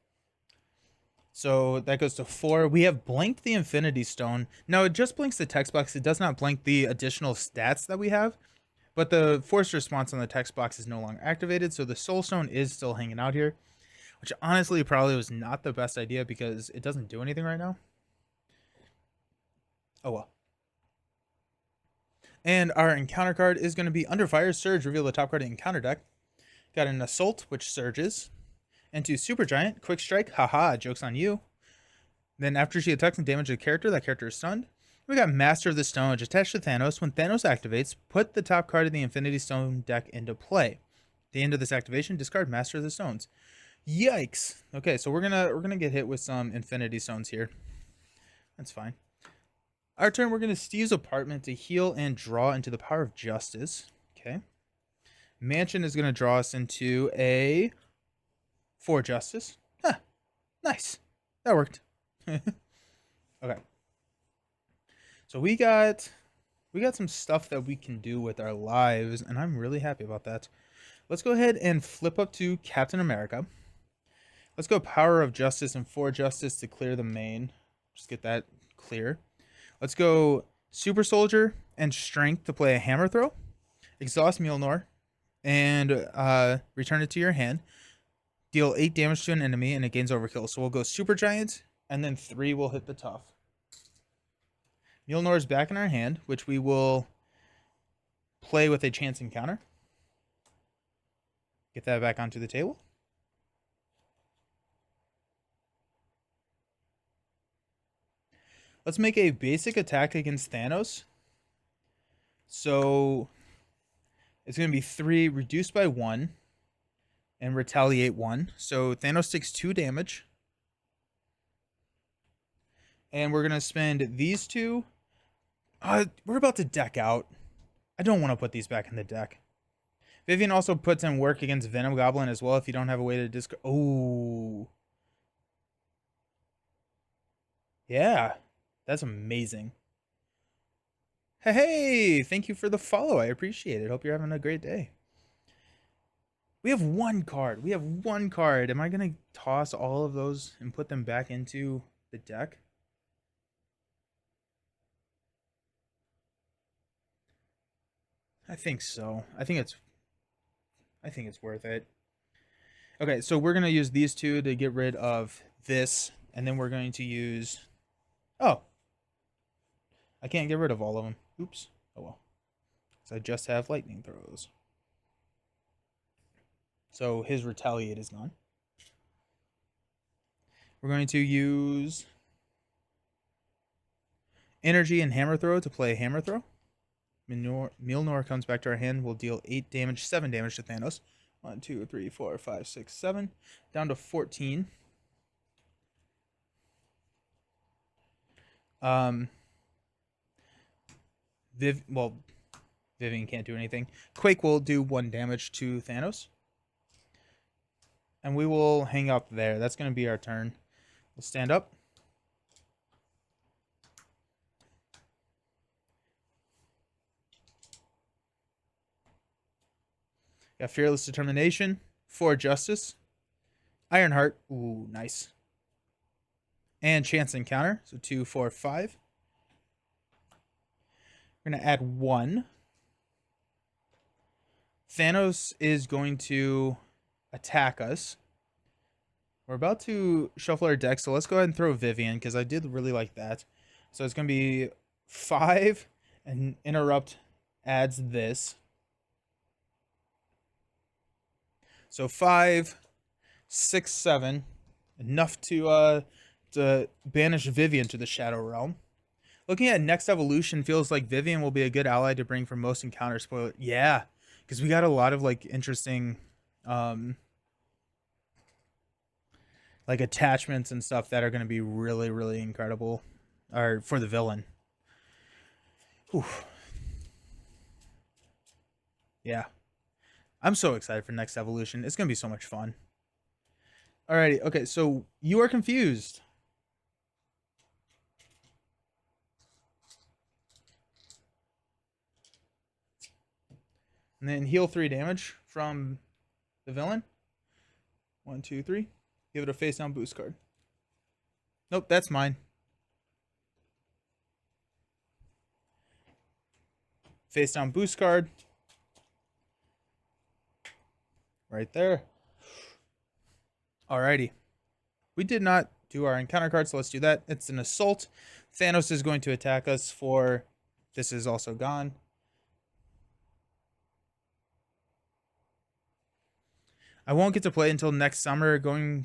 So that goes to 4. We have blanked the Infinity Stone. Now, it just blinks the text box. It does not blank the additional stats that we have. But the forced response on the text box is no longer activated. So the Soul Stone is still hanging out here. Which honestly probably was not the best idea because it doesn't do anything right now. Oh well. And our encounter card is going to be Under Fire Surge. Reveal the top card of the encounter deck. Got an Assault, which surges. Into Super Giant, Quick Strike, haha, joke's on you. Then after she attacks and damages a character, that character is stunned. We got Master of the Stone, which attached to Thanos. When Thanos activates, put the top card of the Infinity Stone deck into play. At the end of this activation, discard Master of the Stones. Yikes. Okay, so we're gonna get hit with some Infinity Stones here. That's fine. Our turn, we're gonna Steve's Apartment to heal and draw into the Power of Justice. Okay. Mansion is gonna draw us into a 4 Justice. Huh. Nice. That worked. Okay. So we got some stuff that we can do with our lives, and I'm really happy about that. Let's go ahead and flip up to Captain America. Let's go Power of Justice and 4 Justice to clear the main. Just get that clear. Let's go Super Soldier and Strength to play a hammer throw. Exhaust Mjolnir and return it to your hand. Deal 8 damage to an enemy and it gains overkill. So we'll go Super Giant and then 3 will hit the tough. Mjolnir is back in our hand, which we will play with a chance encounter. Get that back onto the table. Let's make a basic attack against Thanos. So it's going to be 3 reduced by 1 and retaliate 1. So Thanos takes 2 damage. And we're going to spend these 2. We're about to deck out. I don't want to put these back in the deck. Vivian also puts in work against Venom Goblin as well if you don't have a way to discard. Oh. Yeah. That's amazing. Hey, thank you for the follow. I appreciate it. Hope you're having a great day. We have 1 card. We have 1 card. Am I going to toss all of those and put them back into the deck? I think so. I think it's worth it. Okay, so we're going to use these 2 to get rid of this, and then we're going to use... Oh. I can't get rid of all of them. Oops. Oh well. So I just have lightning throws. So his retaliate is gone. We're going to use energy and hammer throw to play hammer throw. Mjolnir comes back to our hand. We'll deal 8 damage, 7 damage to Thanos. 1, 2, 3, 4, 5, 6, 7. Down to 14. Vivian can't do anything. Quake will do 1 damage to Thanos. And we will hang up there. That's going to be our turn. We'll stand up. Got Fearless Determination, 4 Justice, Ironheart, ooh, nice. And Chance Encounter, so 2, 4, 5. We're going to add 1. Thanos is going to attack us. We're about to shuffle our deck, so let's go ahead and throw Vivian, because I did really like that. So it's going to be 5, and Interrupt adds this. So 5, 6, 7, enough to banish Vivian to the Shadow Realm. Looking at next evolution, feels like Vivian will be a good ally to bring for most encounter spoiler. Yeah, because we got a lot of like interesting, like attachments and stuff that are going to be really, really incredible, or for the villain. Whew. Yeah. I'm so excited for next evolution. It's going to be so much fun. Alrighty, okay, so you are confused. And then heal 3 damage from the villain. 1, 2, 3. Give it a face down boost card. Nope, that's mine. Face down boost card. Right there. Alrighty. We did not do our encounter card, so let's do that. It's an assault. Thanos is going to attack us for... This is also gone. I won't get to play until next summer. Going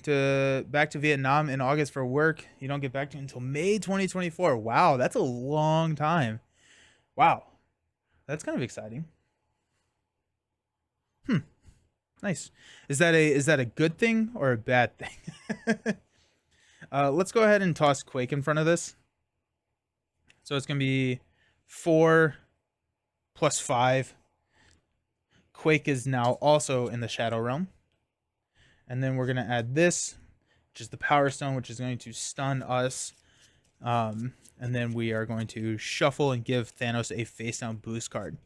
back to Vietnam in August for work. You don't get back to until May 2024. Wow, that's a long time. Wow. That's kind of exciting. Nice. Is that a good thing or a bad thing? Let's go ahead and toss Quake in front of this. So it's gonna be 4 plus 5. Quake is now also in the Shadow Realm. And then we're gonna add this, which is the Power Stone, which is going to stun us. And then we are going to shuffle and give Thanos a face down boost card.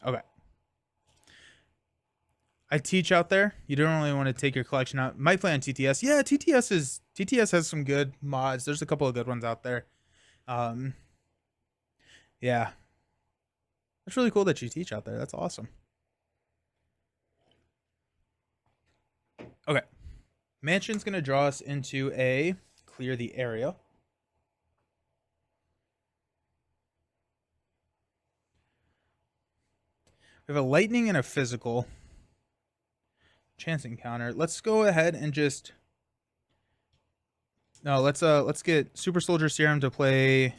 Okay. I teach out there. You don't really want to take your collection out. Might play on TTS. Yeah, TTS has some good mods. There's a couple of good ones out there. Yeah. It's really cool that you teach out there. That's awesome. Okay. Mansion's going to draw us into a clear the area. We have a lightning and a physical. Chance encounter. Let's go ahead and just... No, let's get Super Soldier Serum to play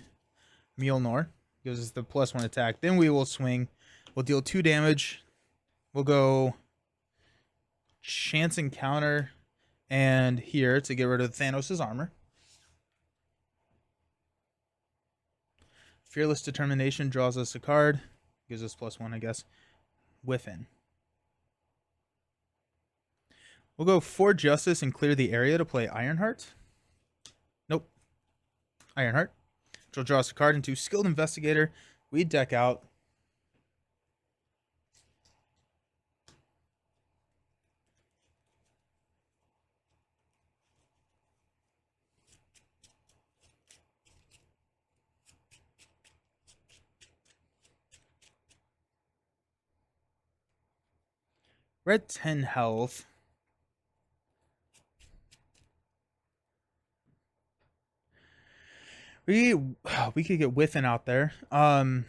Mjolnir. Gives us the +1 attack. Then we will swing. We'll deal 2 damage. We'll go Chance encounter and here to get rid of Thanos' armor. Fearless Determination draws us a card. Gives us +1, I guess. Whiffin. We'll go 4 Justice and clear the area to play Ironheart. Nope. Ironheart. Which will draw us a card into Skilled Investigator. We deck out. Red 10 health. We could get Whiffin out there. Oh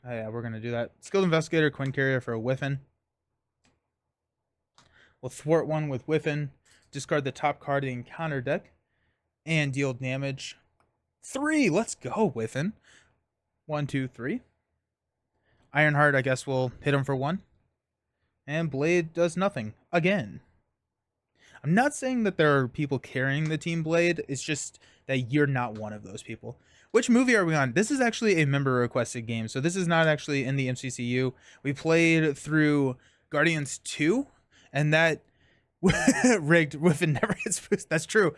yeah, we're gonna do that. Skilled Investigator, Quinn Carrier for a Whiffin. We'll thwart one with Whiffin. Discard the top card of the encounter deck. And deal damage. 3! Let's go, Whiffin. 1, 2, 3. Ironheart, I guess we'll hit him for 1. And Blade does nothing. Again. I'm not saying that there are people carrying the Team Blade. It's just that you're not one of those people. Which movie are we on? This is actually a member-requested game, so this is not actually in the MCCU. We played through Guardians 2, and that... rigged with it never hits boost. That's true.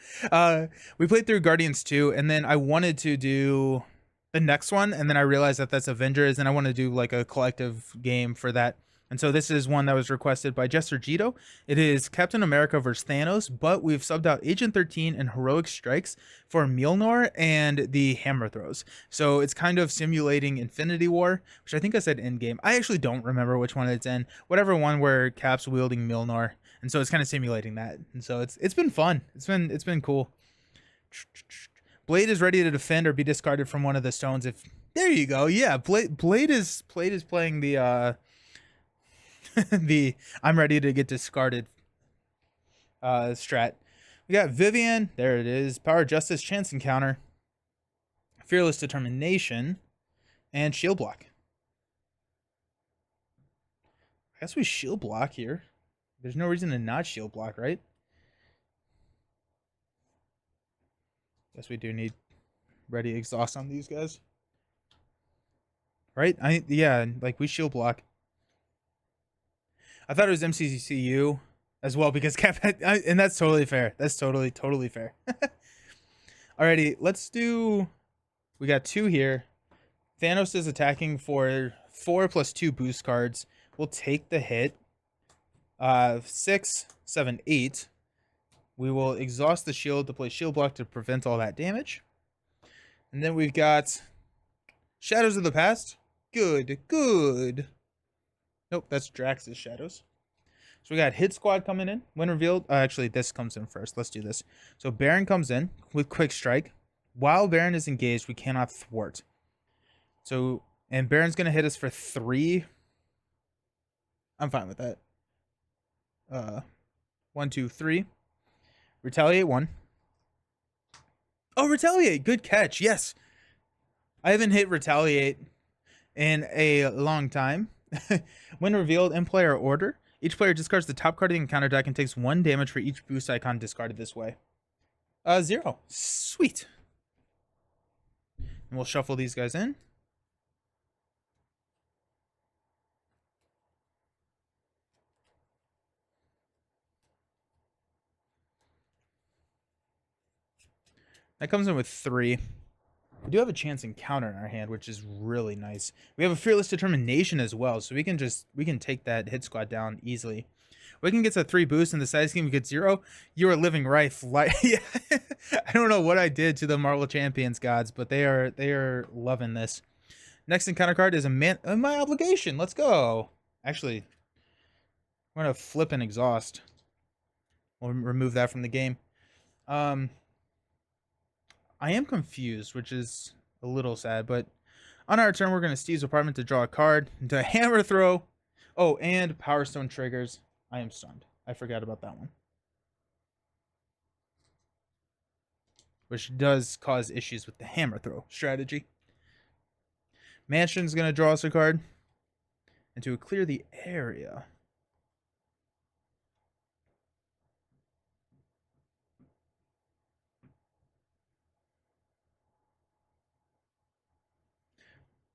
We played through Guardians 2, and then I wanted to do the next one, and then I realized that that's Avengers, and I want to do like a collective game for that. And so this is one that was requested by Jester Jeeto. It is Captain America versus Thanos, but we've subbed out Agent 13 and Heroic Strikes for Mjolnir and the Hammer Throws. So it's kind of simulating Infinity War, which I think I said Endgame. I actually don't remember which one it's in. Whatever one where Cap's wielding Mjolnir. And so it's kind of simulating that. And so it's been fun. It's been cool. Blade is ready to defend or be discarded from one of the stones. If there you go. Yeah, Blade is playing the the I'm ready to get discarded strat. We got Vivian, there it is. Power Justice, Chance Encounter, Fearless Determination, and Shield Block. I guess we Shield Block here. There's no reason to not Shield Block, right? Guess we do need ready exhaust on these guys. Right? Yeah, like we Shield Block. I thought it was MCCU as well because Cap had, and that's totally fair. That's totally fair. Alrighty, let's do. We got 2 here. Thanos is attacking for 4 + 2 boost cards. We'll take the hit. 6, 7, 8. We will exhaust the shield to play Shield Block to prevent all that damage. And then we've got Shadows of the Past. Good. Nope, that's Drax's Shadows. So we got Hit Squad coming in. When revealed, actually, this comes in first. Let's do this. So Baron comes in with Quick Strike. While Baron is engaged, we cannot thwart. So, and Baron's going to hit us for 3. I'm fine with that. 1, 2, 3. Retaliate 1. Oh, Retaliate. Good catch. Yes. I haven't hit Retaliate in a long time. When revealed in player order, each player discards the top card of the encounter deck and takes 1 damage for each boost icon discarded this way. 0. Sweet. And we'll shuffle these guys in. That comes in with 3. We do have a chance encounter in our hand, which is really nice. We have a Fearless Determination as well, so we can take that Hit Squad down easily. Wigan gets a 3 boost, and the side scheme gets 0. You are living life like yeah. I don't know what I did to the Marvel Champions gods, but they are loving this. Next encounter card is my obligation. Let's go. Actually, We're gonna flip an exhaust. We'll remove that from the game. I am confused, which is a little sad, but on our turn, we're going to Steve's apartment to draw a card, into a hammer throw. Oh, and Power Stone triggers. I am stunned. I forgot about that one. Which does cause issues with the hammer throw strategy. Mansion's going to draw us a card. And to clear the area.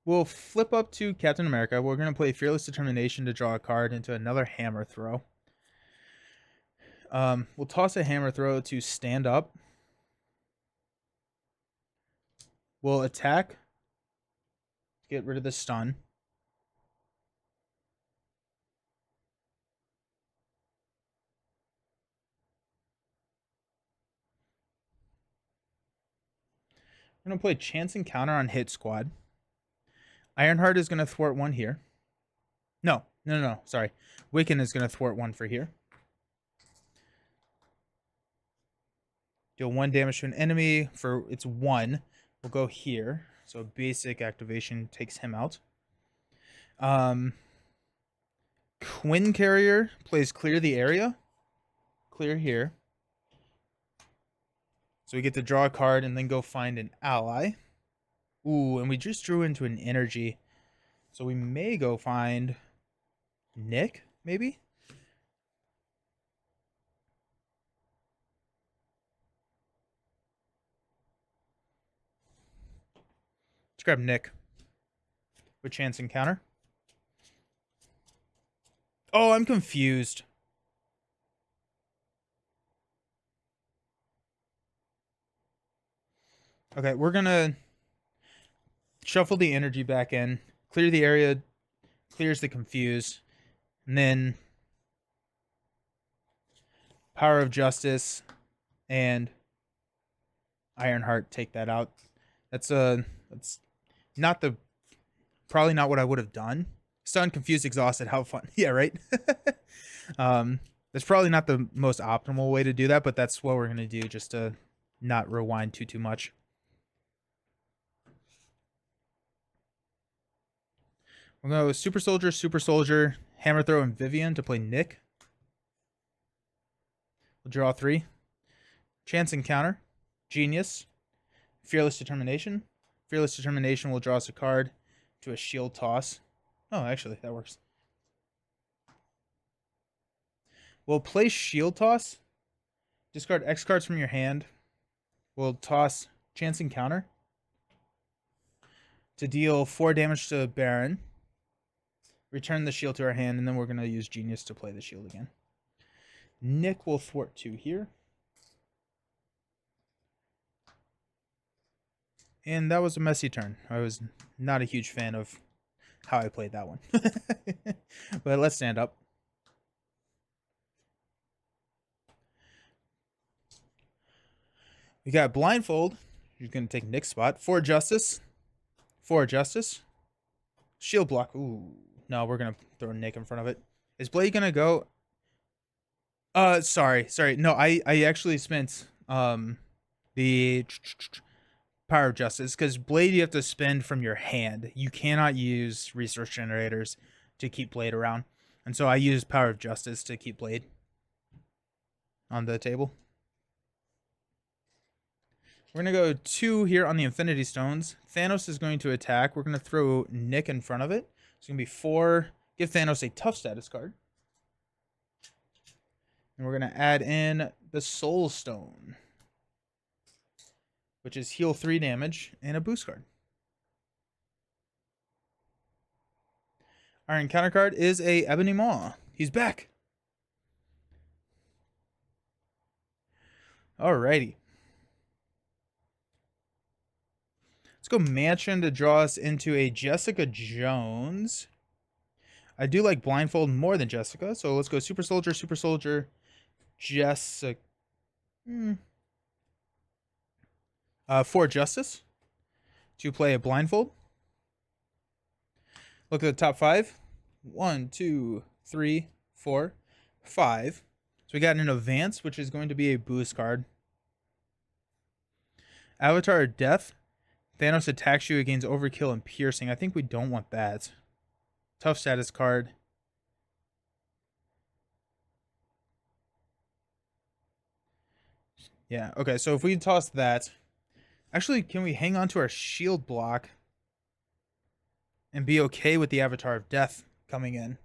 We'll flip up to Captain America. We're going to play Fearless Determination to draw a card into another hammer throw. We'll toss a hammer throw to stand up. We'll attack to get rid of the stun. I'm going to play Chance Encounter on Hit Squad. Ironheart is going to thwart one here. No. Sorry. Wiccan is going to thwart one for here. Deal 1 damage to an enemy for it's 1. We'll go here. So basic activation takes him out. Quinn Carrier plays Clear the Area. Clear here. So we get to draw a card and then go find an ally. Ooh, and we just drew into an energy. So we may go find Nick, maybe? Let's grab Nick with Chance Encounter. Oh, I'm confused. Okay, we're going to shuffle the energy back in. Clear the area. Clears the confuse. And then Power of Justice and Ironheart take that out. That's not the probably not what I would have done. Stunned, confused, exhausted. How fun. Yeah, right? That's probably not the most optimal way to do that, but that's what we're going to do just to not rewind too much. We're going to go Super Soldier, Hammer Throw, and Vivian to play Nick. We'll draw 3. Chance Encounter, Genius, Fearless Determination. Fearless Determination will draw us a card to a shield toss. Oh, actually, that works. We'll play Shield Toss. Discard X cards from your hand. We'll toss Chance Encounter to deal 4 damage to Baron. Return the shield to our hand, and then we're going to use Genius to play the shield again. Nick will thwart 2 here. And that was a messy turn. I was not a huge fan of how I played that one. But let's stand up. We got Blindfold. You're going to take Nick's spot. 4 Justice. 4 Justice. Shield block. Ooh. No, we're going to throw Nick in front of it. Is Blade going to go? Sorry. No, I actually spent the Power of Justice, because Blade you have to spend from your hand. You cannot use resource generators to keep Blade around. And so I used Power of Justice to keep Blade on the table. We're going to go 2 here on the Infinity Stones. Thanos is going to attack. We're going to throw Nick in front of it. It's going to be 4. Give Thanos a tough status card. And we're going to add in the Soul Stone, which is heal 3 damage and a boost card. Our encounter card is a Ebony Maw. He's back. Alrighty. Let's go Mansion to draw us into a Jessica Jones. I do like Blindfold more than Jessica, so let's go Super Soldier, Jessica. 4 Justice to play a Blindfold. Look at the top 5. 1, 2, 3, 4. 5. So we got an advance, which is going to be a boost card. Avatar of Death. Thanos attacks you, it gains overkill and piercing. I think we don't want that. Tough status card. Yeah, okay, so if we toss that... Actually, can we hang on to our shield block and be okay with the Avatar of Death coming in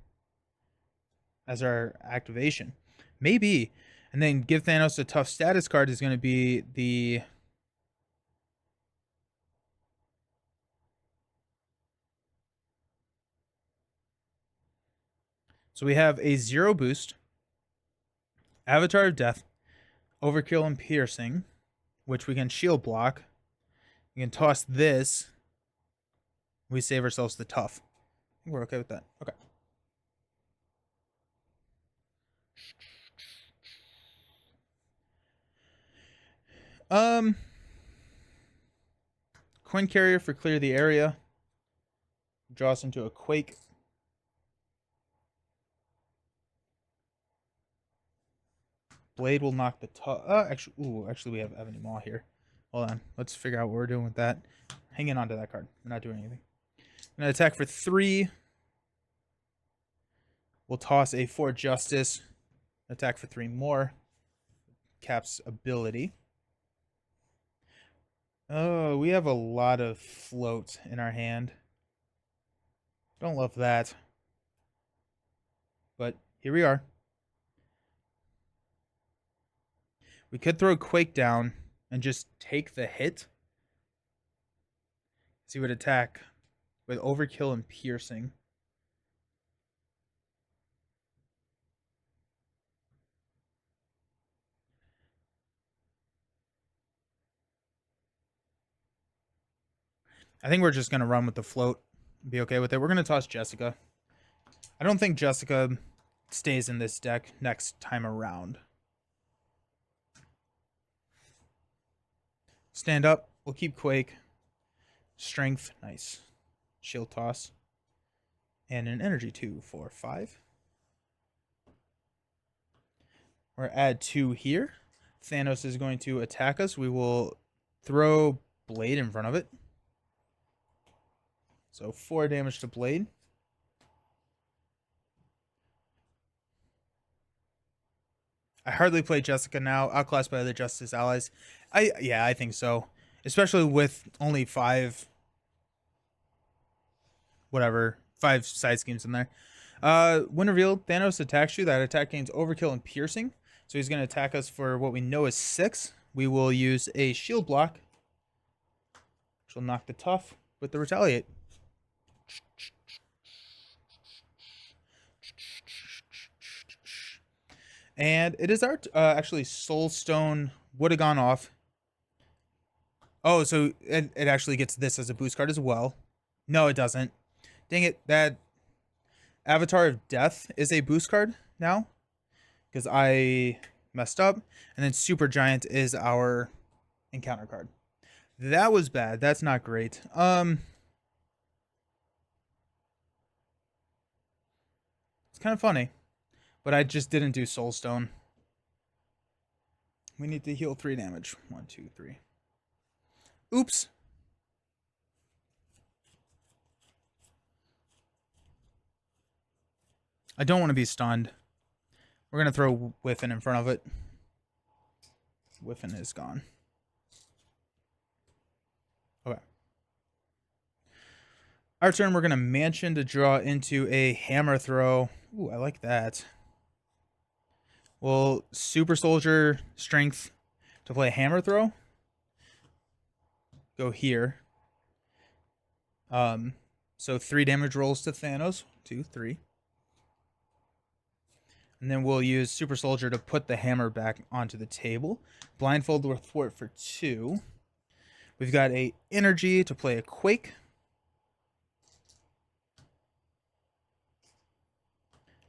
as our activation? Maybe. And then give Thanos a tough status card is going to be the... So we have a 0 boost, Avatar of Death, overkill and piercing, which we can shield block. We can toss this. We save ourselves the tough. I think we're okay with that. Okay. Coin carrier for clear the area. Draw us into a quake. Blade will knock the tough. Actually, we have Ebony Maw here. Hold on. Let's figure out what we're doing with that. Hanging on to that card. We're not doing anything. I'm going to attack for 3. We'll toss a 4 Justice. Attack for 3 more. Cap's ability. Oh, we have a lot of float in our hand. Don't love that. But here we are. We could throw Quake down and just take the hit. So he would attack with overkill and piercing. I think we're just going to run with the float. Be okay with it. We're going to toss Jessica. I don't think Jessica stays in this deck next time around. Stand up. We'll keep Quake. Strength. Nice. Shield toss. And an energy 2, 4, 5. We're add 2 here. Thanos is going to attack us. We will throw Blade in front of it. So 4 damage to Blade. I hardly play Jessica now, outclassed by other Justice allies. I think so. Especially with only 5 side schemes in there. When revealed, Thanos attacks you. That attack gains overkill and piercing. So he's going to attack us for what we know is 6. We will use a shield block, which will knock the tough with the retaliate. And it is our actually Soulstone would have gone off. Oh, so it actually gets this as a boost card as well. No, it doesn't. Dang it, that Avatar of Death is a boost card now because I messed up. And then Super Giant is our encounter card. That was bad. That's not great. It's kind of funny, but I just didn't do Soulstone. We need to heal 3 damage. 1, 2, 3. Oops. I don't want to be stunned. We're going to throw Whiffin in front of it. Whiffin is gone. Okay. Our turn, we're going to Mansion to draw into a Hammer Throw. Ooh, I like that. We'll Super Soldier Strength to play Hammer Throw. Go here. So 3 damage rolls to Thanos. 2, 3. And then we'll use Super Soldier to put the hammer back onto the table. Blindfold will thwart for 2. We've got a energy to play a Quake.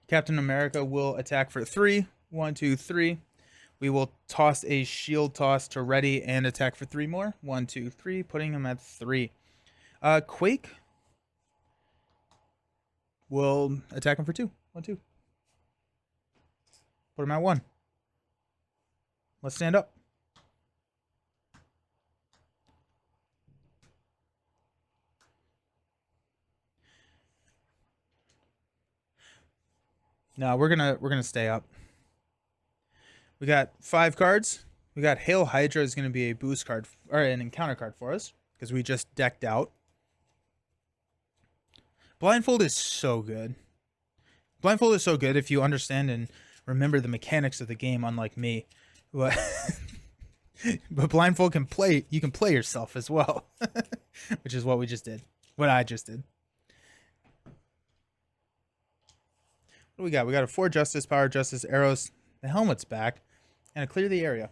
Captain America will attack for 3. 1, 2, 3. We will toss a shield toss to ready and attack for 3 more. 1, 2, 3, putting him at 3. Quake will attack him for 2. 1, 2. Put him at 1. Let's stand up. No, we're gonna stay up. We got 5 cards. We got Hail Hydra is gonna be a boost card or an encounter card for us because we just decked out. Blindfold is so good. Blindfold is so good if you understand and remember the mechanics of the game, unlike me. But, but Blindfold can play. You can play yourself as well, which is what we just did. What I just did. What do we got? We got a 4 Justice, Power Justice, Arrows. The helmet's back, and a Clear the Area.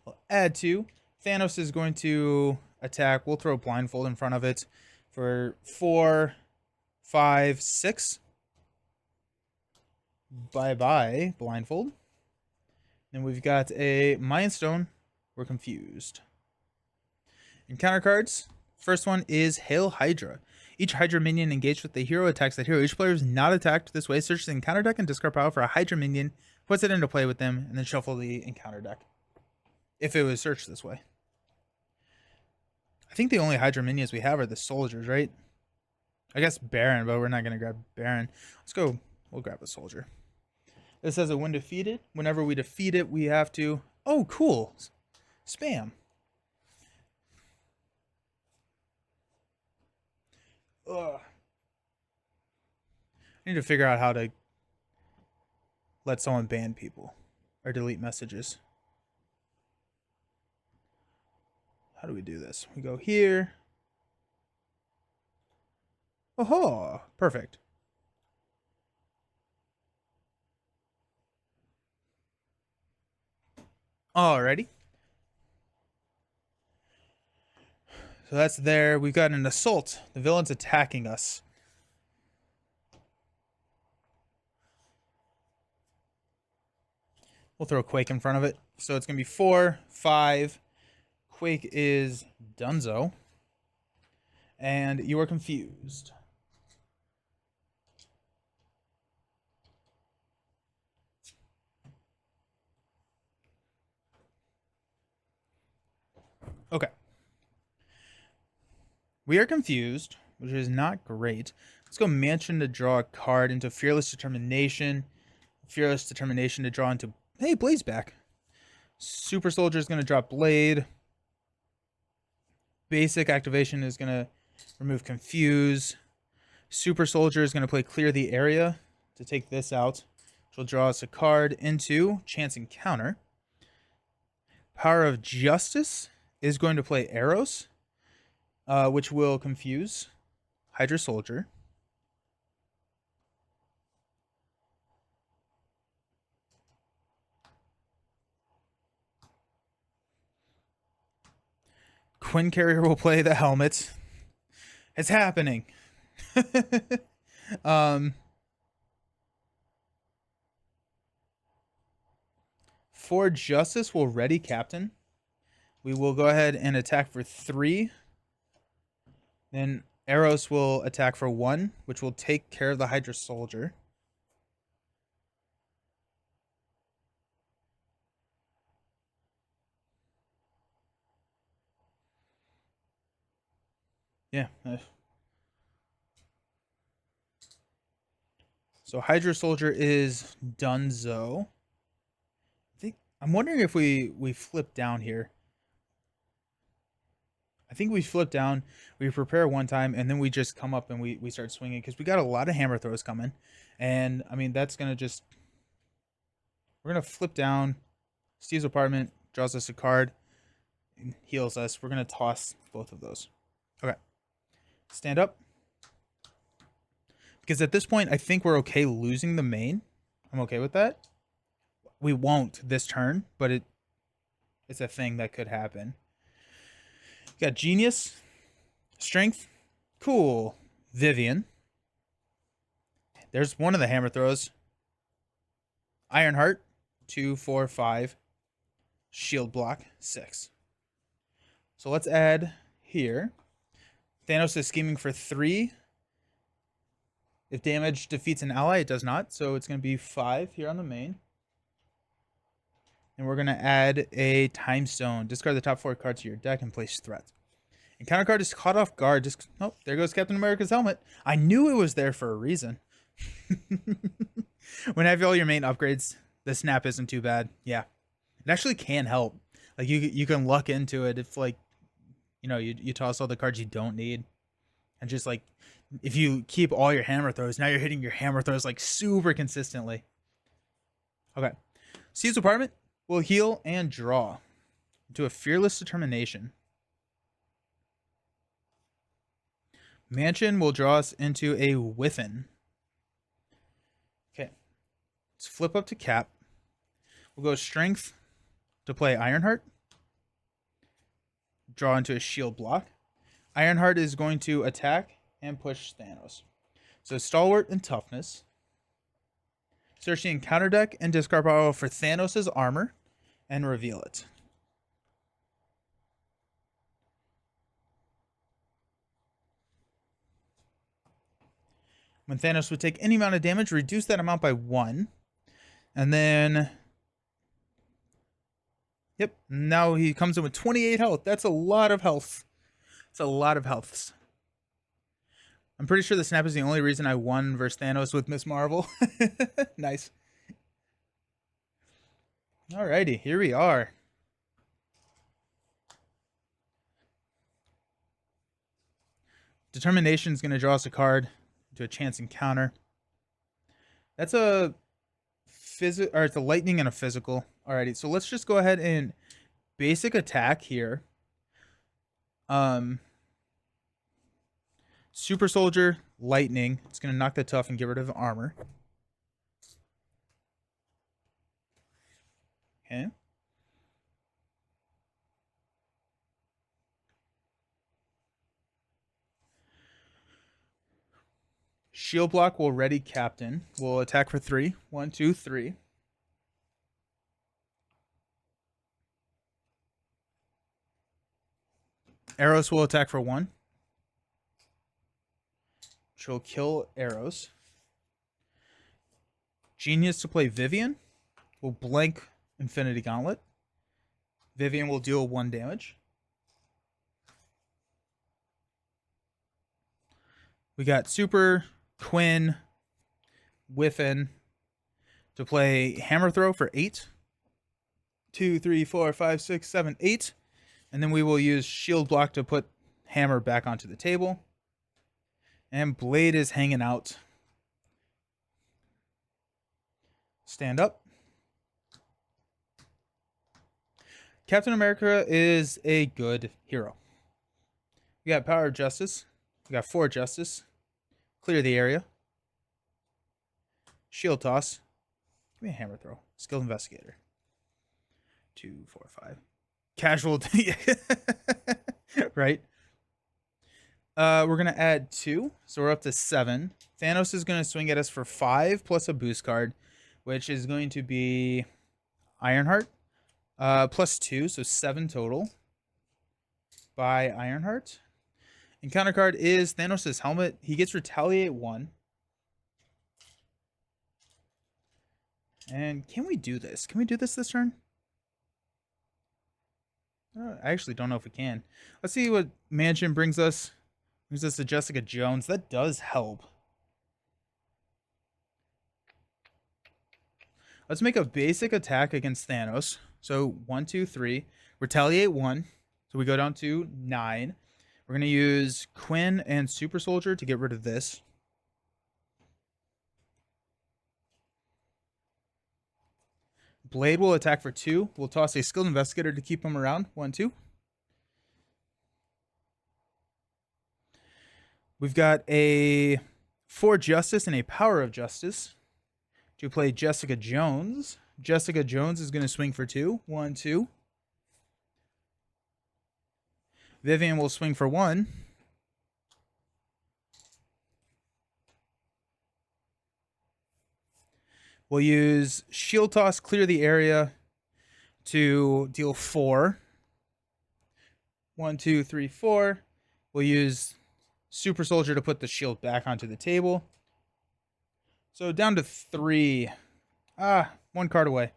We'll add 2. Thanos is going to attack. We'll throw Blindfold in front of it for 4, 5, 6. Bye-bye, Blindfold. Then we've got a Mind Stone. We're confused. Encounter cards. First one is Hail Hydra. Each Hydra minion engaged with the hero attacks that hero. Each player is not attacked this way. Searches the encounter deck and discard power for a Hydra minion. Puts it into play with them, and then shuffle the encounter deck. If it was searched this way. I think the only Hydra minions we have are the soldiers, right? I guess Baron, but we're not going to grab Baron. Let's go. We'll grab a soldier. This says that when defeated, whenever we defeat it, we have to... Oh, cool. Spam. Ugh. I need to figure out how to let someone ban people or delete messages. How do we do this? We go here. Oh, perfect. Alrighty. So that's there. We've got an assault. The villain's attacking us. We'll throw Quake in front of it. So it's going to be 4, 5. Quake is Dunzo. And you are confused. Okay. We are confused, which is not great. Let's go Mansion to draw a card into Fearless Determination. Fearless Determination to draw into... Hey, Blaze back. Super Soldier is going to drop Blade. Basic activation is going to remove Confuse. Super Soldier is going to play Clear the Area to take this out, which will draw us a card into Chance Encounter. Power of Justice is going to play Arrows, which will confuse Hydra Soldier. Quinn Carrier will play the helmet. It's happening. For Justice will ready Captain. We will go ahead and attack for 3. Then Eros will attack for 1, which will take care of the Hydra Soldier. Yeah. So Hydra Soldier is Dunzo. I'm wondering if we flip down here. I think we flip down, we prepare one time, and then we just come up and we start swinging because we got a lot of hammer throws coming. And, I mean, that's going to just... We're going to flip down. Steve's Apartment draws us a card and heals us. We're going to toss both of those. Okay. Stand up. Because at this point, I think we're okay losing the main. I'm okay with that. We won't this turn, but it's a thing that could happen. Got Genius, Strength, cool, Vivian. There's one of the hammer throws. Ironheart, 2, 4, 5. Shield block, 6. So let's add here. Thanos is scheming for 3. If damage defeats an ally, it does not. So it's going to be 5 here on the main. And we're going to add a Time Stone. Discard the top 4 cards of your deck and place threat. Encounter card is caught off guard. Just, oh, there goes Captain America's helmet. I knew it was there for a reason. When I have all your main upgrades, the snap isn't too bad. Yeah, it actually can help. Like you can luck into it if like, you know, you toss all the cards you don't need, and just like if you keep all your hammer throws, now you're hitting your hammer throws like super consistently. Okay, Steve's apartment will heal and draw into a fearless determination. Mansion will draw us into a Whiffin. Okay. Let's flip up to Cap. We'll go Strength to play Ironheart. Draw into a shield block. Ironheart is going to attack and push Thanos. So Stalwart and Toughness. Search the encounter deck and discard power for Thanos' armor and reveal it. When Thanos would take any amount of damage, reduce that amount by 1. And then... Yep, now he comes in with 28 health. That's a lot of health. It's a lot of healths. I'm pretty sure the snap is the only reason I won versus Thanos with Miss Marvel. Nice. Alrighty, here we are. Determination is going to draw us a card to a chance encounter. That's a or it's a lightning and a physical. Alrighty, so let's just go ahead and basic attack here. Super Soldier, lightning. It's gonna knock the tough and get rid of armor. Okay. Shield block will ready Captain. We'll attack for 3. 1, 2, 3. Arrows will attack for 1. Which will kill Arrows. Genius to play Vivian. Will blank Infinity Gauntlet. Vivian will deal 1 damage. We got Super, Quinn, Whiffin to play Hammer Throw for 8. 2, 3, 4, 5, 6, 7, 8. And then we will use Shield Block to put Hammer back onto the table. And Blade is hanging out. Stand up. Captain America is a good hero. We got Power of Justice. We got 4 Justice. Clear the area. Shield Toss. Give me a Hammer Throw. Skilled Investigator. 2, 4, 5. Casualty. Right? We're going to add 2. So we're up to 7. Thanos is going to swing at us for 5 plus a boost card, which is going to be Ironheart. Plus 2, so 7 total by Ironheart. Encounter card is Thanos' helmet. He gets Retaliate 1. And can we do this? Can we do this turn? I actually don't know if we can. Let's see what Mansion brings us. Brings us to Jessica Jones. That does help. Let's make a basic attack against Thanos. So 1, 2, 3. Retaliate 1. So we go down to 9. We're going to use Quinn and Super Soldier to get rid of this. Blade will attack for 2. We'll toss a Skilled Investigator to keep him around. 1, 2. We've got a 4 Justice and a Power of Justice to play Jessica Jones. Jessica Jones is going to swing for 2. 1, 2. Vivian will swing for 1. We'll use Shield Toss, clear the area to deal 4. 1, 2, 3, 4. We'll use Super Soldier to put the shield back onto the table. So down to 3. 1 card away.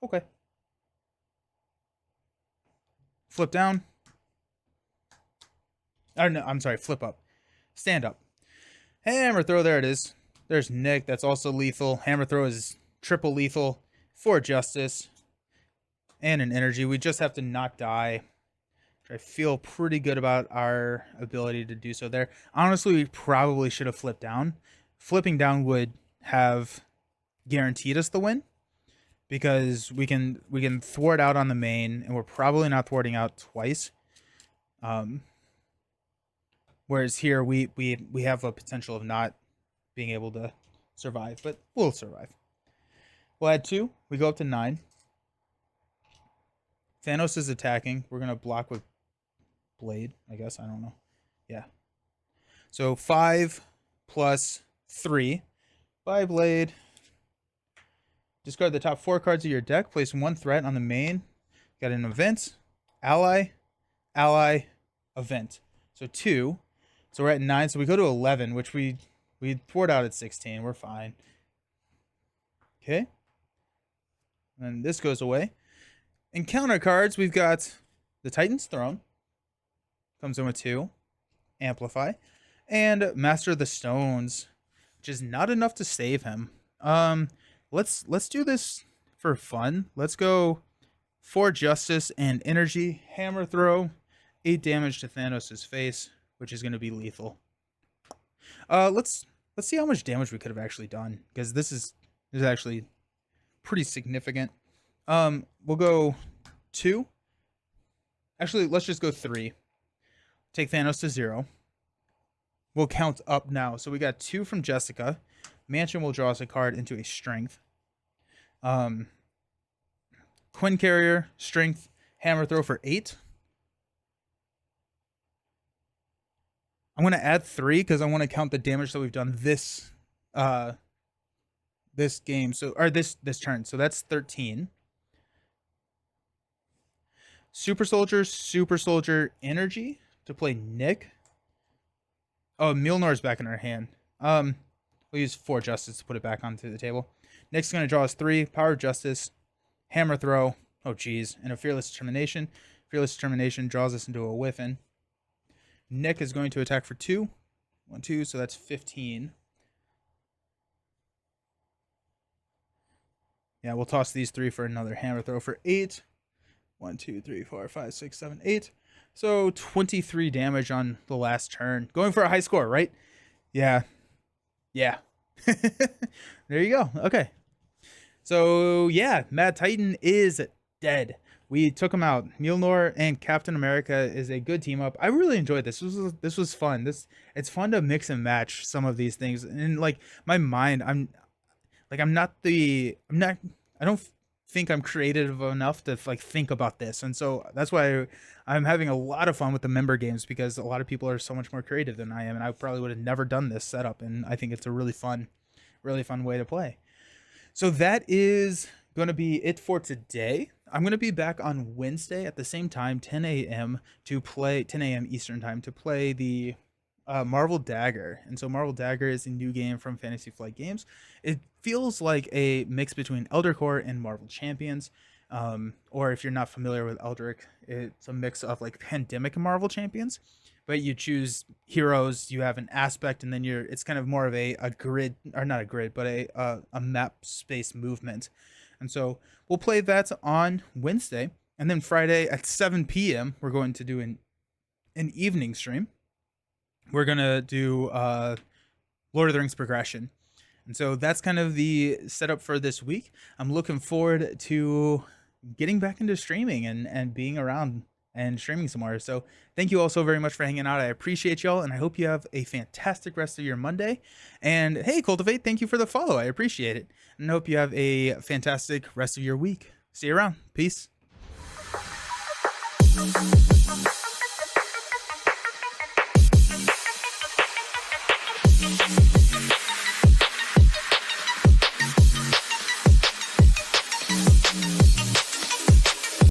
Okay. Flip down. Or no, I'm sorry, flip up. Stand up. Hammer throw, there it is. There's Nick, that's also lethal. Hammer throw is triple lethal for justice and an energy. We just have to not die. I feel pretty good about our ability to do so there. Honestly, we probably should have flipped down. Flipping down would have guaranteed us the win because we can thwart out on the main, and we're probably not thwarting out twice. Whereas here we have a potential of not being able to survive, but we'll survive. We'll add 2. We go up to 9. Thanos is attacking. We're gonna block with Blade, I guess. I don't know. Yeah. So 5 plus 3 by Blade. Discard the top 4 cards of your deck. Place 1 threat on the main. Got an event, ally, ally, event. So 2. So we're at 9. So we go to 11, which we thwart out at 16. We're fine. Okay. And this goes away. In counter cards, we've got the Titan's Throne. Comes in with 2. Amplify. And Master of the Stones, which is not enough to save him. Let's do this for fun. Let's go 4 justice and energy. Hammer throw. 8 damage to Thanos' face, which is going to be lethal. Let's see how much damage we could have actually done, because this is actually pretty significant. We'll go 2. Actually, let's just go 3. Take Thanos to 0. We'll count up now. So we got 2 from Jessica. Mansion will draw us a card into a strength. Quinn Carrier, strength, hammer throw for 8. I'm going to add 3 because I want to count the damage that we've done this game. So, or this turn. So that's 13. Super Soldier, energy to play Nick. Oh, Mjolnir's back in our hand. We'll use 4 justice to put it back onto the table. Nick's going to draw us 3. Power of Justice. Hammer throw. Oh, geez. And a Fearless Determination. Fearless Determination draws us into a whiffin. Nick is going to attack for 2. 1, 2, so that's 15. Yeah, we'll toss these 3 for another hammer throw for 8. 1, 2, 3, 4, 5, 6, 7, 8. So 23 damage on the last turn. Going for a high score, right? Yeah. Yeah. There you go. Okay. So, yeah, Mad Titan is dead. We took him out. Mjolnir and Captain America is a good team up. I really enjoyed this. This was fun. It's fun to mix and match some of these things. And like my mind, I don't think I'm creative enough to like think about this. And so that's why I'm having a lot of fun with the member games, because a lot of people are so much more creative than I am, and I probably would have never done this setup, and I think it's a really fun way to play. So that is going to be it for today. I'm going to be back on Wednesday at the same time, 10 a.m. Eastern time, to play the Marvel Dagger. And so Marvel Dagger is a new game from Fantasy Flight Games. It feels like a mix between Elder Core and Marvel Champions. Or if you're not familiar with Eldrick, it's a mix of like Pandemic and Marvel Champions. But you choose heroes, you have an aspect, and then it's kind of more of a grid, or not a grid, but a map space movement. And so we'll play that on Wednesday, and then Friday at 7 p.m. we're going to do an evening stream. We're gonna do Lord of the Rings progression, and so that's kind of the setup for this week. I'm looking forward to getting back into streaming and being around and streaming some more. So thank you all so very much for hanging out. I appreciate y'all, and I hope you have a fantastic rest of your Monday. And hey, Cultivate, thank you for the follow. I appreciate it. And I hope you have a fantastic rest of your week. See you around. Peace.